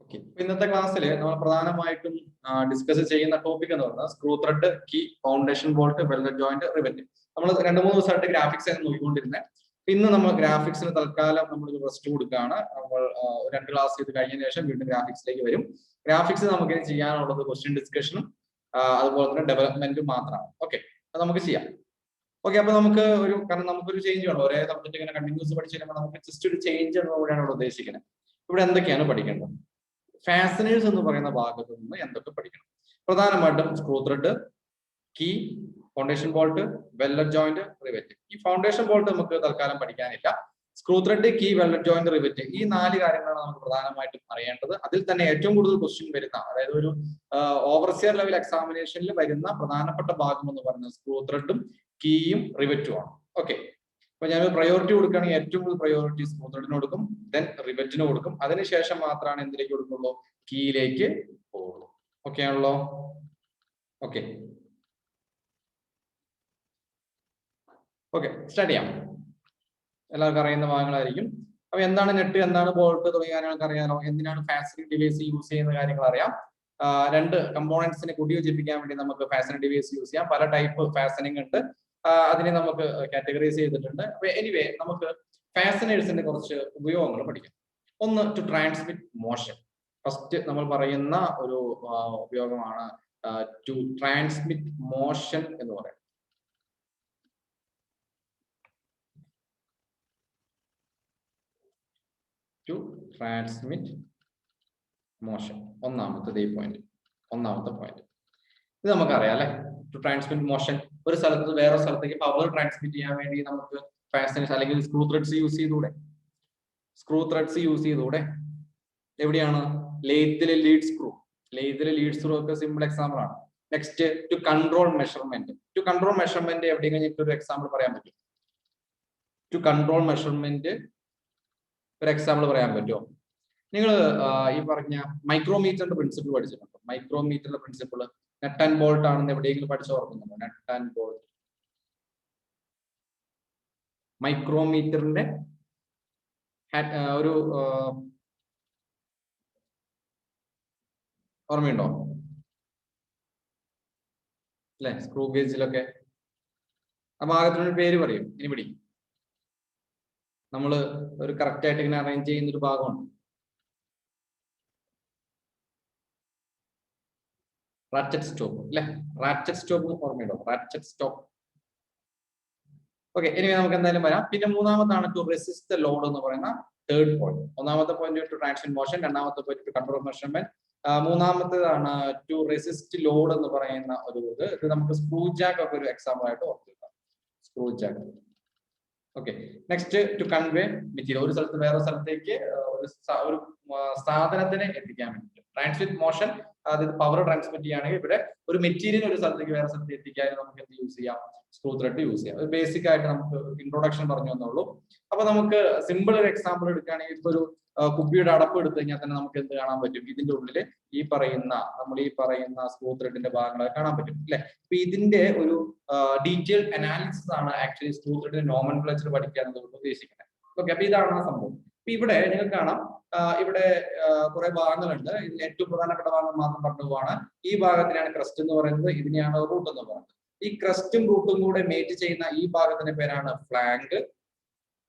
Okay, ഇന്നത്തെ ക്ലാസ്സിൽ നമ്മൾ പ്രധാനമായിട്ടും ഡിസ്കസ് ചെയ്യുന്ന ടോപ്പിക് എന്ന് പറയുന്നത് screw thread, key, foundation bolt, welded joint, rivet. നമ്മൾ 2-3 ദിവസമായിട്ട് ഗ്രാഫിക്സ് ആണ് നോക്കിക്കൊണ്ടിരുന്നത്. ഇന്ന് നമ്മൾ ഗ്രാഫിക്സിന് തൽക്കാലം നമ്മൾ റെസ്റ്റ് കൊടുക്കുകയാണ്. നമ്മൾ 2 ക്ലാസ് ചെയ്ത് കഴിഞ്ഞതിന് ശേഷം വീണ്ടും ഗ്രാഫിക്സിലേക്ക് വരും. ഗ്രാഫിക്സ് നമുക്ക് ഇനി ചെയ്യാനുള്ളത് ക്വസ്റ്റ്യൻ ഡിസ്കഷനും അതുപോലെ തന്നെ ഡെവലപ്മെന്റും മാത്രമാണ്. ഓക്കെ, അത് നമുക്ക് ചെയ്യാം. ഓക്കെ, അപ്പൊ നമുക്ക് കാരണം നമുക്കൊരു ചേഞ്ച് വേണം. ഒരേ സബ്ജക്ട് ഇങ്ങനെ കണ്ടിന്യൂസ് പഠിച്ചു കഴിയുമ്പോൾ നമുക്ക് ജസ്റ്റ് ഒരു ചേഞ്ച് കൂടെയാണ് ഇവിടെ ഉദ്ദേശിക്കുന്നത്. ഇവിടെ എന്തൊക്കെയാണ് പഠിക്കേണ്ടത്? ഫാസ്റ്റനേഴ്സ് എന്ന് പറയുന്ന ഭാഗത്ത് നിന്ന് എന്തൊക്കെ പഠിക്കണം? പ്രധാനമായിട്ടും screw thread, key, foundation bolt, welded joint, rivet. ഈ ഫൗണ്ടേഷൻ ബോൾട്ട് നമുക്ക് തൽക്കാലം പഠിക്കാനില്ല. Screw thread, key, welded joint, rivet, ഈ 4 കാര്യങ്ങളാണ് നമുക്ക് പ്രധാനമായിട്ടും അറിയേണ്ടത്. അതിൽ തന്നെ ഏറ്റവും കൂടുതൽ ക്വസ്റ്റ്യൻ വരുന്ന, അതായത് ഒരു ഓവർസിയർ ലെവൽ എക്സാമിനേഷനിൽ വരുന്ന പ്രധാനപ്പെട്ട ഭാഗം എന്ന് പറയുന്നത് സ്ക്രൂ ത്രെഡും കീയും റിവറ്റും ആണ്. ഓക്കെ, അപ്പൊ ഞാൻ പ്രയോറിറ്റി കൊടുക്കുകയാണെങ്കിൽ ഏറ്റവും കൂടുതൽ പ്രയോറിറ്റി സ്ക്രൂ ത്രെഡിന് കൊടുക്കും, ദെൻ റിവറ്റിന് കൊടുക്കും. അതിനുശേഷം മാത്രമാണ് എന്തിലേക്ക് കൊടുക്കുള്ളൂ? കീയിലേക്ക് പോകുള്ളൂ. ഓക്കെ ആണല്ലോ? ഓക്കെ ഓക്കെ, സ്റ്റാർട്ട് ചെയ്യാം. എല്ലാവർക്കും അറിയുന്ന ഭാഗങ്ങളായിരിക്കും. അപ്പൊ എന്താണ് നെറ്റ്, എന്താണ് ബോൾട്ട് തുടങ്ങിയ കാര്യങ്ങൾക്ക് അറിയാലോ. എന്തിനാണ് ഫാസ്റ്റനിങ് ഡിവൈസ് യൂസ് ചെയ്യുന്ന കാര്യങ്ങൾ അറിയാം. 2 കമ്പോണൻസിനെ കൂട്ടിയോജിപ്പിക്കാൻ വേണ്ടി നമുക്ക് ഫാസ്റ്റനിങ് ഡിവൈസ് യൂസ് ചെയ്യാം. പല ടൈപ്പ് ഫാസ്റ്റനിങ് ഉണ്ട്, അതിനെ നമുക്ക് കാറ്റഗറൈസ് ചെയ്തിട്ടുണ്ട്. അപ്പൊ എനിവേ നമുക്ക് ഫാസ്റ്റനേഴ്സിന്റെ കുറച്ച് ഉപയോഗങ്ങൾ പഠിക്കാം. ഒന്ന്, ടു ട്രാൻസ്മിറ്റ് മോഷൻ. ഫസ്റ്റ് നമ്മൾ പറയുന്ന ഒരു ഉപയോഗമാണ് ടു ട്രാൻസ്മിറ്റ് മോഷൻ എന്ന് പറയുന്നത്. ടു ട്രാൻസ്മിറ്റ് മോഷൻ, ഒന്നാമത്തെ പോയിന്റ്. ഇത് നമുക്കറിയാം അല്ലെ. ടു ട്രാൻസ്മിറ്റ് മോഷൻ, ഒരു സ്ഥലത്ത് നിന്ന് വേറെ സ്ഥലത്തേക്ക് പവർ ട്രാൻസ്മിറ്റ് ചെയ്യാൻ വേണ്ടി നമുക്ക് ഫാസ്റ്റനേഴ്സ് അല്ലെങ്കിൽ സ്ക്രൂ ത്രെഡ്സ് യൂസ് ചെയ്തൂടെ. എവിടെയാണ്? ലേത്തിലെ ലീഡ് സ്ക്രൂ ഒക്കെ സിമ്പിൾ എക്സാമ്പിൾ ആണ്. നെക്സ്റ്റ്, ടു കൺട്രോൾ മെഷർമെന്റ് എവിടെയെങ്കിലും ഒരു എക്സാമ്പിൾ പറയാൻ പറ്റും? ടു കൺട്രോൾ മെഷർമെന്റ് ഒരു എക്സാമ്പിൾ പറയാൻ പറ്റുമോ? നിങ്ങൾ ഈ പറഞ്ഞ മൈക്രോമീറ്ററിന്റെ പ്രിൻസിപ്പിൾ പഠിച്ചിട്ടുണ്ടോ? മൈക്രോമീറ്ററിന്റെ പ്രിൻസിപ്പിൾ നെറ്റ് ആൻഡ് ബോൾട്ട് ആണെന്ന് എവിടെയെങ്കിലും പഠിച്ചോർക്കുന്നുണ്ടോ? നെറ്റ് ആൻഡ് ബോൾട്ട്, മൈക്രോമീറ്ററിന്റെ ഒരു ഓർമ്മയുണ്ടോ? അല്ലെ, സ്ക്രൂ ഗേജിലൊക്കെ ആ ഭാഗത്തിനൊരു പേര് പറയും. ഇനി പിടി, നമ്മൾ ഒരു കറക്റ്റ് ആയിട്ട് ഇങ്ങനെ അറേഞ്ച് ചെയ്യുന്ന ഒരു ഭാഗമുണ്ട്. റാറ്ററ്റ് സ്റ്റോപ്പ് അല്ലെ, റാറ്ററ്റ് സ്റ്റോപ്പ് ഓർമ്മയുണ്ടോ? റാറ്ററ്റ് സ്റ്റോപ്പ്. ഓക്കെ, ഇനി നമുക്ക് എന്തായാലും വരാം. പിന്നെ മൂന്നാമതാണ് ടു റെസിസ്റ്റ് ദ ലോഡ് എന്ന് പറയുന്ന തേർഡ് പോയിന്റ്. ഒന്നാമത്തെ പോയിന്റ് ടു ട്രാൻസ്മിറ്റ് മോഷൻ, രണ്ടാമത്തെ പോയിന്റ് ടു കൺട്രോൾ മെഷർമെന്റ്, മൂന്നാമത്തേതാണ് ടു റെസിസ്റ്റ് ലോഡ് എന്ന് പറയുന്ന ഒരു ഇത് നമുക്ക് സ്ക്രൂ ജാക്ക് ഒക്കെ ഒരു എക്സാമ്പിൾ ആയിട്ട് ഓർത്തിരിക്കാം. Screw jack. Okay, next, to convey material, ഒരു സ്ഥലത്ത് വേറെ സ്ഥലത്തേക്ക് ഒരു സാധനത്തിനെ എത്തിക്കാൻ വേണ്ടിയിട്ട്. ട്രാൻസ്മിറ്റ് മോഷൻ, അതായത് പവർ ട്രാൻസ്മിറ്റ് ചെയ്യുകയാണെങ്കിൽ ഇവിടെ ഒരു മെറ്റീരിയൽ ഒരു സ്ഥലത്തേക്ക് വേറെ സ്ഥലത്തേക്ക് എത്തിക്കാൻ നമുക്ക് എന്ത് യൂസ് ചെയ്യാം? സ്ക്രൂ ത്രെഡ് യൂസ് ചെയ്യാം. ബേസിക് ആയിട്ട് നമുക്ക് ഇൻട്രൊഡക്ഷൻ പറഞ്ഞു തന്നുള്ളൂ. അപ്പൊ നമുക്ക് സിമ്പിൾ ഒരു എക്സാമ്പിൾ എടുക്കുകയാണെങ്കിൽ ഇപ്പൊ ഒരു കുപ്പിയുടെ അടപ്പ് എടുത്തു കഴിഞ്ഞാൽ തന്നെ നമുക്ക് എന്ത് കാണാൻ പറ്റും? ഇതിന്റെ ഉള്ളിൽ നമ്മൾ ഈ പറയുന്ന സ്ക്രൂ ത്രെഡിന്റെ ഭാഗങ്ങൾ കാണാൻ പറ്റും അല്ലെ. അപ്പൊ ഇതിന്റെ ഒരു ഡീറ്റെയിൽ അനാലിസിസ് ആണ് ആക്ച്വലി സ്ക്രൂ ത്രെഡിന്റെ നോമൻക്ലേച്ചർ പഠിക്കാൻ എന്നുള്ളത് ഉദ്ദേശിക്കുന്നത്. ഓക്കെ, അപ്പൊ ഇതാണ് ആ സംഭവം. അപ്പൊ ഇവിടെ നിങ്ങൾക്ക് കാണാം, ഇവിടെ കുറെ ഭാഗങ്ങളുണ്ട്. ഇതിൽ ഏറ്റവും പ്രധാനപ്പെട്ട ഭാഗം മാത്രം പറഞ്ഞു പോവാണ്. ഈ ഭാഗത്തിനാണ് ക്രസ്റ്റ് എന്ന് പറയുന്നത്, ഇതിനെയാണ് റൂട്ട് എന്ന് പറയുന്നത്. ഈ ക്രസ്റ്റും റൂട്ടും കൂടെ മേറ്റ് ചെയ്യുന്ന ഈ ഭാഗത്തിന്റെ പേരാണ് ഫ്ലാങ്ക്.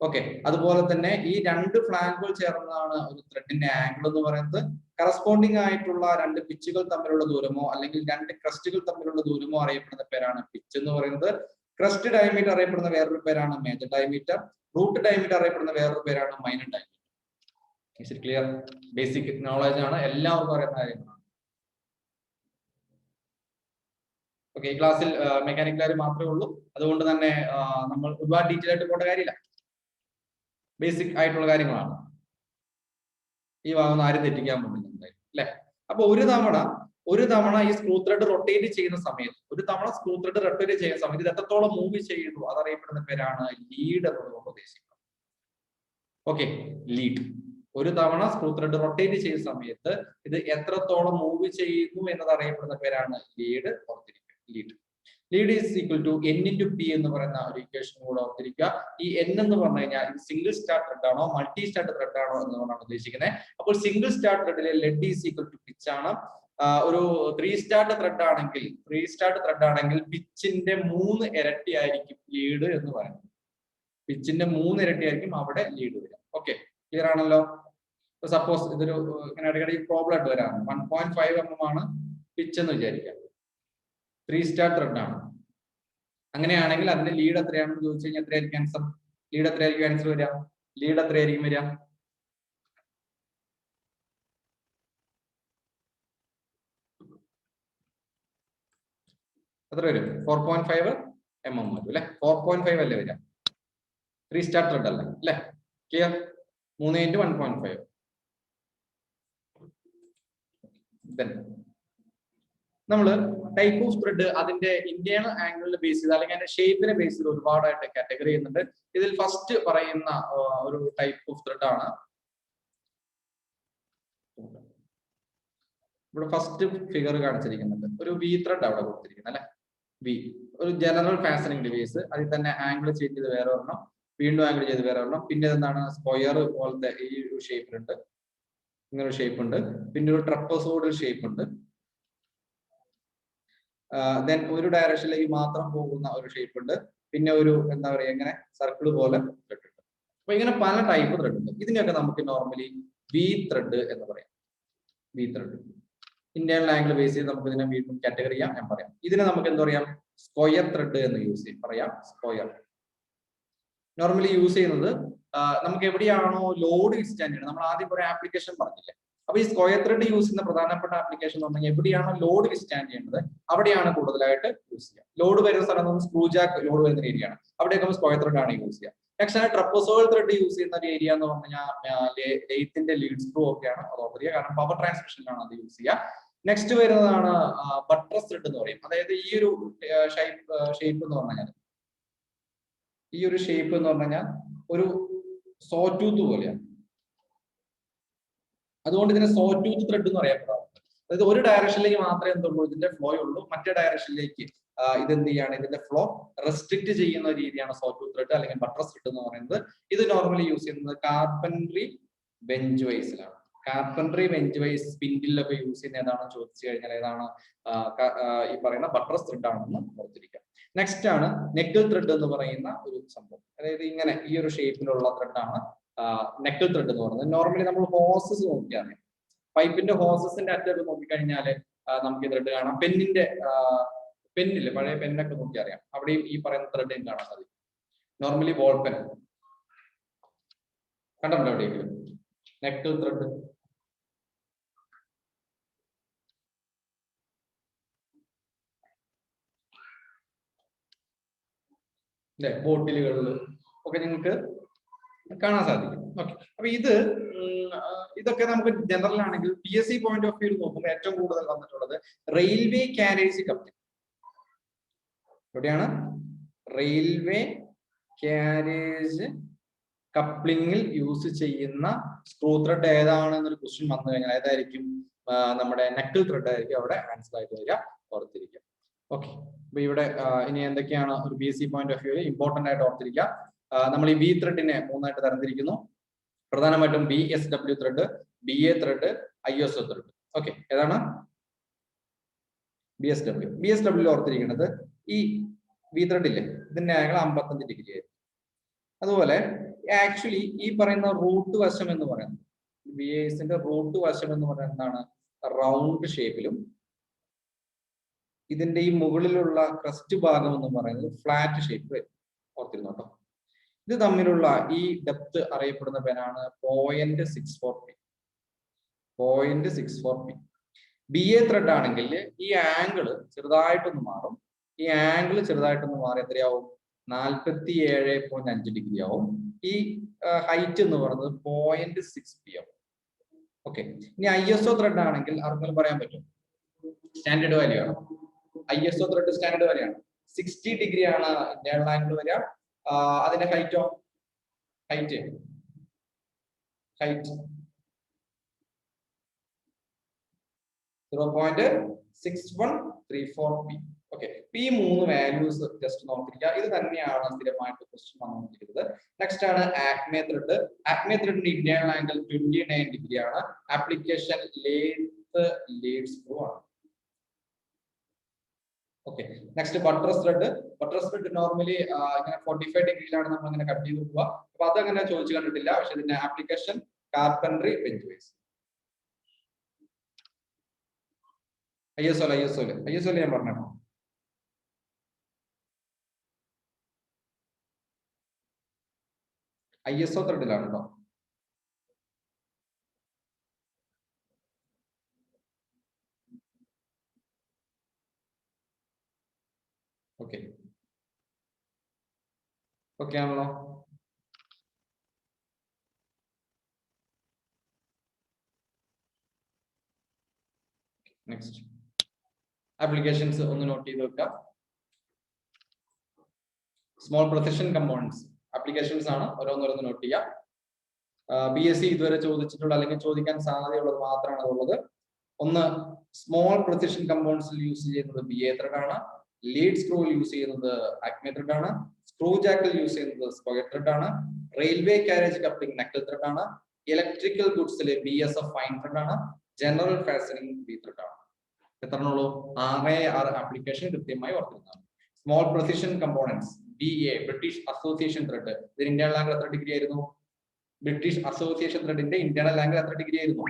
ഓക്കെ, അതുപോലെ തന്നെ ഈ 2 ഫ്ലാങ്കുകൾ ചേർന്നതാണ് ഒരു ത്രെഡിന്റെ ആംഗിൾ എന്ന് പറയുന്നത്. കറസ്പോണ്ടിങ് ആയിട്ടുള്ള 2 പിച്ചുകൾ തമ്മിലുള്ള ദൂരമോ അല്ലെങ്കിൽ 2 ക്രസ്റ്റുകൾ തമ്മിലുള്ള ദൂരമോ അറിയപ്പെടുന്ന പേരാണ് പിച്ച് എന്ന് പറയുന്നത്. ക്രസ്റ്റ് ഡയമീറ്റർ അറിയപ്പെടുന്ന വേറൊരു പേരാണ് മേജർ ഡയമീറ്റർ. റൂട്ട് ഡയമീറ്റർ അറിയപ്പെടുന്ന വേറൊരു പേരാണ് minor diameter. Is it clear? Basic knowledge ആണ്, എല്ലാവർക്കും അറിയുന്ന കാര്യങ്ങളാണ്. ഓക്കെ, ഈ ക്ലാസ്സിൽ മെക്കാനിക്കൽ മാത്രമേ ഉള്ളൂ. അതുകൊണ്ട് തന്നെ നമ്മൾ ഒരുപാട് ഡീറ്റെയിൽ ആയിട്ട് പോകേണ്ട കാര്യമില്ല. ബേസിക് ആയിട്ടുള്ള കാര്യങ്ങളാണ്. ഈ ഭാഗം ആരും തെറ്റിക്കാൻ പോകുന്നുണ്ട് അല്ലെ. അപ്പൊ ഒരു തവണ ഈ സ്ക്രൂ ത്രെഡ് റൊട്ടേറ്റ് ചെയ്യുന്ന സമയത്ത് ഇത് എത്രത്തോളം മൂവ് ചെയ്യുന്നു അതറിയപ്പെടുന്ന പേരാണ് ലീഡ് എന്നുള്ളത് ഉദ്ദേശിക്കുന്നത്. Okay, lead. ഒരു തവണ സ്ക്രൂ ത്രെഡ് റൊട്ടേറ്റ് ചെയ്യുന്ന സമയത്ത് ഇത് എത്രത്തോളം മൂവ് ചെയ്യുന്നു എന്നത് അറിയപ്പെടുന്ന പേരാണ് ലീഡ്. ഓർത്തിരിക്കുക, lead. Lead is equal to N into P എന്ന് പറയുന്ന ഒരു ഇക്വേഷൻ കൂടെ ഓർത്തിരിക്കുക. ഈ എൻ എന്ന് പറഞ്ഞു കഴിഞ്ഞാൽ ഇത് സിംഗിൾ സ്റ്റാർ ത്രെഡ് ആണോ മൾട്ടി സ്റ്റാർ ത്രെഡ് ആണോ എന്നുകൊണ്ടാണ് ഉദ്ദേശിക്കുന്നത്. അപ്പോൾ സിംഗിൾ സ്റ്റാർ ത്രെഡിലെ lead is equal to pitch ആണ്. ഒരു 3 സ്റ്റാർ ത്രെഡ് ആണെങ്കിൽ പിച്ചിന്റെ 3 ഇരട്ടി ആയിരിക്കും ലീഡ് എന്ന് പറയുന്നത്. പിച്ചിന്റെ 3 ഇരട്ടി ആയിരിക്കും അവിടെ ലീഡ് വരിക. ഓക്കെ, ക്ലിയർ ആണല്ലോ? സപ്പോസ് ഇതൊരു ഇങ്ങനെ ഇടയ്ക്കിടയ്ക്ക് പ്രോബ്ലം ആയിട്ട് വരാം. 1.5 mm ആണ് പിച്ച് എന്ന് വിചാരിക്കാം. 3 സ്റ്റാർ ത്രെഡ് ആണ്. അങ്ങനെയാണെങ്കിൽ അതിന്റെ ലീഡ് എത്രയാണെന്ന് ചോദിച്ചു കഴിഞ്ഞാൽ എത്രയായിരിക്കും ആൻസർ? ലീഡ് എത്രയായിരിക്കും ആൻസർ വരിക? ലീഡ് എത്രയായിരിക്കും വരിക? എത്ര വരും? 4.5 mm വരും അല്ലെ? 4.5 അല്ലേ വരിക? 3 സ്റ്റാർ ത്രെഡ് അല്ലേ? അല്ലെ? ക്ലിയർ? 3 × 1.5. നമ്മള് ടൈപ്പ് ഓഫ് ത്രെഡ് അതിന്റെ ഇന്റേണൽ ആംഗിളിനെ ബേസ് ചെയ്ത് അല്ലെങ്കിൽ അതിന്റെ ഷേപ്പിനെ ബേസ് ചെയ്ത് ഒരുപാടായിട്ട് കാറ്റഗറി ചെയ്യുന്നുണ്ട്. ഇതിൽ ഫസ്റ്റ് പറയുന്ന ഒരു ടൈപ്പ് ഓഫ് ത്രെഡ് ആണ് ഇവിടെ ഫസ്റ്റ് ഫിഗർ കാണിച്ചിരിക്കുന്നത്. ഒരു വി ത്രെഡ് അവിടെ കൊടുത്തിരിക്കുന്നത് അല്ലെ? വി ഒരു ജനറൽ ഫാസ്റ്റനിങ് ഡിവൈസ്. അതിൽ തന്നെ ആംഗിൾ ചേഞ്ച് ചെയ്ത് വേറെ ഒരെണ്ണം, വീണ്ടും ആംഗിൾ ചെയ്ത് വേറെ ഒരെണ്ണം, പിന്നെ എന്താണ് സ്ക്വയർ പോലത്തെ ഈ ഒരു ഷേപ്പിലുണ്ട്, ഇങ്ങനെ ഒരു ഷേപ്പ് ഉണ്ട്, പിന്നെ ഒരു ട്രപ്പസോയിഡൽ ഷേപ്പ് ഉണ്ട്, ദെൻ ഒരു ഡയറക്ഷനിലേക്ക് മാത്രം പോകുന്ന ഒരു ഷേപ്പ് ഉണ്ട്, പിന്നെ ഒരു എന്താ പറയുക ഇങ്ങനെ സർക്കിൾ പോലെ ത്രെഡ് ഉണ്ട്. അപ്പൊ ഇങ്ങനെ പല ടൈപ്പ് ത്രെഡ് ഉണ്ട്. ഇതിനെയൊക്കെ നമുക്ക് നോർമലി വി ത്രെഡ് എന്ന് പറയാം. V thread internal angle base ചെയ്ത് നമുക്ക് ഇതിനെ വീണ്ടും കാറ്റഗറി ചെയ്യാം. ഞാൻ പറയാം ഇതിനെ നമുക്ക് എന്താ പറയാം? സ്ക്വയർ ത്രെഡ് എന്ന് യൂസ് ചെയ്യും. പറയാം സ്ക്വയർ. നോർമലി യൂസ് ചെയ്യുന്നത് നമുക്ക് എവിടെയാണോ ലോഡ് വിസ്റ്റാൻഡ് ചെയ്യുന്നത്, നമ്മൾ ആദ്യം കുറെ ആപ്ലിക്കേഷൻ പറഞ്ഞില്ലേ. അപ്പൊ ഈ സ്ക്വയർ ത്രെഡ് യൂസ് ചെയ്യുന്ന പ്രധാനപ്പെട്ട ആപ്ലിക്കേഷൻ എന്ന് പറഞ്ഞാൽ എവിടെയാണോ ലോഡ് വിസ്റ്റാൻഡ് ചെയ്യുന്നത് അവിടെയാണ് കൂടുതലായിട്ട് യൂസ് ചെയ്യുക. ലോഡ് വരുന്ന സ്ഥലം സ്ക്രൂ ജാക്ക് ലോഡ് വരുന്ന ഏരിയ ആണ്, അവിടെയൊക്കെ സ്ക്വയർ ത്രെഡ് ആണ് യൂസ് ചെയ്യുക. നെക്സ്റ്റ് ട്രപ്പസോയിഡൽ ത്രെഡ് യൂസ് ചെയ്യുന്ന ഒരു ഏരിയ എന്ന് പറഞ്ഞാൽ ലെയ്ത്തിന്റെ ലീഡ് സ്ക്രൂ ഒക്കെയാണ് അത് ഓർഡർ ചെയ്യുക, കാരണം പവർ ട്രാൻസ്മിഷനിലാണ് അത് യൂസ് ചെയ്യുക. നെക്സ്റ്റ് വരുന്നതാണ് ബട്ട്രസ് ത്രെഡ് എന്ന് പറയും. അതായത് ഈ ഒരു ഷേപ്പ് എന്ന് പറഞ്ഞാൽ ഈ ഒരു ഷേപ്പ് എന്ന് പറഞ്ഞാൽ ഒരു സോ ടൂത്ത് പോലെയാണ്. അതുകൊണ്ട് ഇതിനെ സോ ടൂത്ത് ത്രെഡ് എന്ന് അറിയപ്പെടാറുണ്ട്. അതായത് ഒരു ഡയറക്ഷനിലേക്ക് മാത്രമേ എന്തുള്ളൂ ഇതിന്റെ ഫ്ലോ ഉള്ളൂ, മറ്റേ ഡയറക്ഷനിലേക്ക് ഇതെന്ത് ചെയ്യാണ്, ഇതിന്റെ ഫ്ലോ റെസ്ട്രിക്ട് ചെയ്യുന്ന രീതിയാണ് സോ ടൂത്ത് ത്രെഡ് അല്ലെങ്കിൽ ബട്ട്രസ് ത്രെഡ് എന്ന് പറയുന്നത്. ഇത് നോർമലി യൂസ് ചെയ്യുന്നത് കാർപ്പൻട്രി ബെഞ്ച് വൈസിലാണ്. കാർപ്പൻട്രി ബെഞ്ച് വൈസ് സ്പിൻഡിലൊക്കെ യൂസ് ചെയ്യുന്ന ഏതാണെന്ന് ചോദിച്ചു കഴിഞ്ഞാൽ ഏതാണ് ഈ പറയുന്ന ബട്ട്രസ് ത്രെഡ് ആണെന്ന് ഓർത്തിരിക്കുക. നെക്സ്റ്റ് ആണ് നെക്കിൾ ത്രെഡ് എന്ന് പറയുന്ന ഒരു സംഭവം. അതായത് ഇങ്ങനെ ഈ ഒരു ഷേപ്പിലുള്ള ത്രെഡാണ് നെക്കിൾ ത്രെഡ് എന്ന് പറയുന്നത്. നോർമലി നമ്മൾ ഹോസസ് നോക്കിയാൽ പൈപ്പിന്റെ ഹോസസിന്റെ അറ്റൊക്കെ നോക്കിക്കഴിഞ്ഞാൽ നമുക്ക് ഈ ത്രെഡ് കാണാം. പെന്നില്ലേ, പഴയ പെന്നൊക്കെ നോക്കി അറിയാം, അവിടെയും ഈ പറയുന്ന ത്രെഡ് കാണാൻ സാധിക്കും. നോർമലി ബോൾ പെൻ കണ്ടല്ലോ എവിടെയെങ്കിലും നെക്കിൾ ത്രെഡ്. ബോട്ടിലുകളിൽ ഒക്കെ നിങ്ങൾക്ക് കാണാൻ സാധിക്കും. ഓക്കെ, അപ്പൊ ഇതൊക്കെ നമുക്ക് ജനറൽ ആണെങ്കിൽ PSC പോയിന്റ് ഓഫ് വ്യൂ നോക്കുമ്പോൾ ഏറ്റവും കൂടുതൽ വന്നിട്ടുള്ളത് റെയിൽവേ കാരേജ് കപ്ലിംഗ്. എവിടെയാണ്? റെയിൽവേ കാരേജ് കപ്ലിംഗിൽ യൂസ് ചെയ്യുന്ന സ്ക്രൂ ത്രെഡ് ഏതാണെന്നൊരു ക്വസ്റ്റ്യൻ വന്നു കഴിഞ്ഞാൽ ഏതായിരിക്കും? നമ്മുടെ നെക്കിൾ ത്രെഡ് ആയിരിക്കും അവിടെ ആൻസർ ആയിട്ട് വരിക. ഓർത്തിരിക്കുക. ഓക്കെ, അപ്പൊ ഇവിടെ ഇനി എന്തൊക്കെയാണ് ഒരു PSC point of view important ആയിട്ട് ഓർത്തിരിക്കുക. നമ്മൾ ഈ വി ത്രെഡിനെ 3 ആയിട്ട് തരംതിരിക്കുന്നു. പ്രധാനമായിട്ടും BSW thread, BA thread, ISO thread. Okay, ഏതാണ്? BSW ഓർത്തിരിക്കുന്നത് ഈ വി ത്രെഡ് ഇല്ലേ, ഇതിന്റെ ആംഗിൾ 55 ഡിഗ്രി ആയിരിക്കും. അതുപോലെ ആക്ച്വലി ഈ പറയുന്ന റൂട്ട് വശം എന്ന് പറയുന്നത് BASന്റെ റൂട്ട് വശം എന്ന് പറയുന്നത് എന്താണ്? റൗണ്ട് ഷേപ്പിലും ഇതിന്റെ ഈ മുകളിലുള്ള ക്രസ്റ്റ് ഭാഗം എന്ന് പറയുന്നത് ഫ്ലാറ്റ് ഷേപ്പ് വരും. ഓർത്തിരുന്നോട്ടോ. ഇത് തമ്മിലുള്ള ഈ ഡെപ്ത് അറിയപ്പെടുന്ന പേരാണ് 0.64p. 0.64p. BA ത്രെഡ് ആണെങ്കിൽ ഈ ആംഗിൾ ചെറുതായിട്ടൊന്ന് മാറും. ഈ ആംഗിൾ ചെറുതായിട്ടൊന്ന് മാറി എത്രയാവും? 47.5 ഡിഗ്രി ആവും. ഈ ഹൈറ്റ് എന്ന് പറയുന്നത് 0.6p ആവും. ഓക്കെ, ഇനി ISO ത്രെഡ് ആണെങ്കിൽ ആർക്കെങ്കിലും പറയാൻ പറ്റും? സ്റ്റാൻഡേർഡ് വാല്യൂ ആണ്. ISO ത്രെഡ് സ്റ്റാൻഡേർഡ് വാല്യൂ ആണ്. 60 ഡിഗ്രി ആണ് ഇന്റേണൽ ആംഗിൾ വരിക. അതിന്റെ ഹൈറ്റ് 0.6134p. ഓക്കെ, ഈ 3 വാല്യൂസ് ജസ്റ്റ് നോക്കിയിരിക്കുക. ഇത് തന്നെയാണ് സ്ഥിരമായിട്ട് ക്വസ്റ്റ്യൻ വന്നുകൊണ്ടിരിക്കുന്നത്. നെക്സ്റ്റ് ആണ് ആക്മെ ത്രെഡ്. ആക്മെ ത്രെഡിന്റെ ഇന്റേണൽ ആംഗിൾ 29 ഡിഗ്രി ആണ്. ആപ്ലിക്കേഷൻ ലീഡ് സ്ക്രൂ ആണ്. Okay, next buttress thread. Buttress thread normally ഇങ്ങനെ 45 ഡിഗ്രിയിലാണ് നമ്മൾ ഇങ്ങനെ കട്ട് ചെയ്ത് പോവുക. അപ്പൊ അതങ്ങനെ ചോദിച്ചു കണ്ടിട്ടില്ല. പക്ഷെ ഇതിന്റെ application carpentry bench base. ISO ഞാൻ പറഞ്ഞോ. ISO ത്രെഡിലാണ് കേട്ടോ. ഓക്കെ, ഓക്കെ ആണല്ലോ. നെക്സ്റ്റ് ആപ്ലിക്കേഷൻസ് ഒന്ന് നോട്ട് ചെയ്ത് വെക്കാം. സ്മോൾ പ്രൊസിഷൻ കമ്പോണൻസ് ആപ്ലിക്കേഷൻസ് ആണ്, ഓരോന്നോരോന്ന് നോട്ട് ചെയ്യാം. BSc ഇതുവരെ ചോദിച്ചിട്ടുള്ള അല്ലെങ്കിൽ ചോദിക്കാൻ സാധ്യതയുള്ളത് മാത്രമാണ് അതുള്ളത്. ഒന്ന്, സ്മോൾ പ്രൊസിഷൻ കമ്പോണൻസിൽ യൂസ് ചെയ്യുന്നത് BA ത്രെഡ് ആണ്. ലീഡ് സ്ക്രൂവിൽ യൂസ് ചെയ്യുന്നത് ആക്മെ ത്രെഡ് ആണ്. സ്ക്രൂ ജാക്കിൽ യൂസ് ചെയ്യുന്നത് സ്ക്വയർ ത്രെഡ് ആണ്. Railway carriage coupling knuckle thread ആണ്. ഇലക്ട്രിക്കൽ ഗുഡ്സിൽ BSF ഫൈൻ ത്രെഡ് ആണ്. ജനറൽ ഫാസ്റ്റനിങ് B ത്രെഡ് ആണ്. എത്രണ്ണുള്ളൂ? 6 ആപ്ലിക്കേഷൻ കൃത്യമായി ഓർത്തിരുന്നതാണ്. Small precision components BA British association thread. ഇതിന് ഇന്റേണൽ ആംഗിൾ എത്ര ഡിഗ്രി ആയിരുന്നു? ബ്രിട്ടീഷ് അസോസിയേഷൻ ത്രെഡിന്റെ ഇന്റേണൽ ആംഗിൾ എത്ര ഡിഗ്രി ആയിരുന്നു?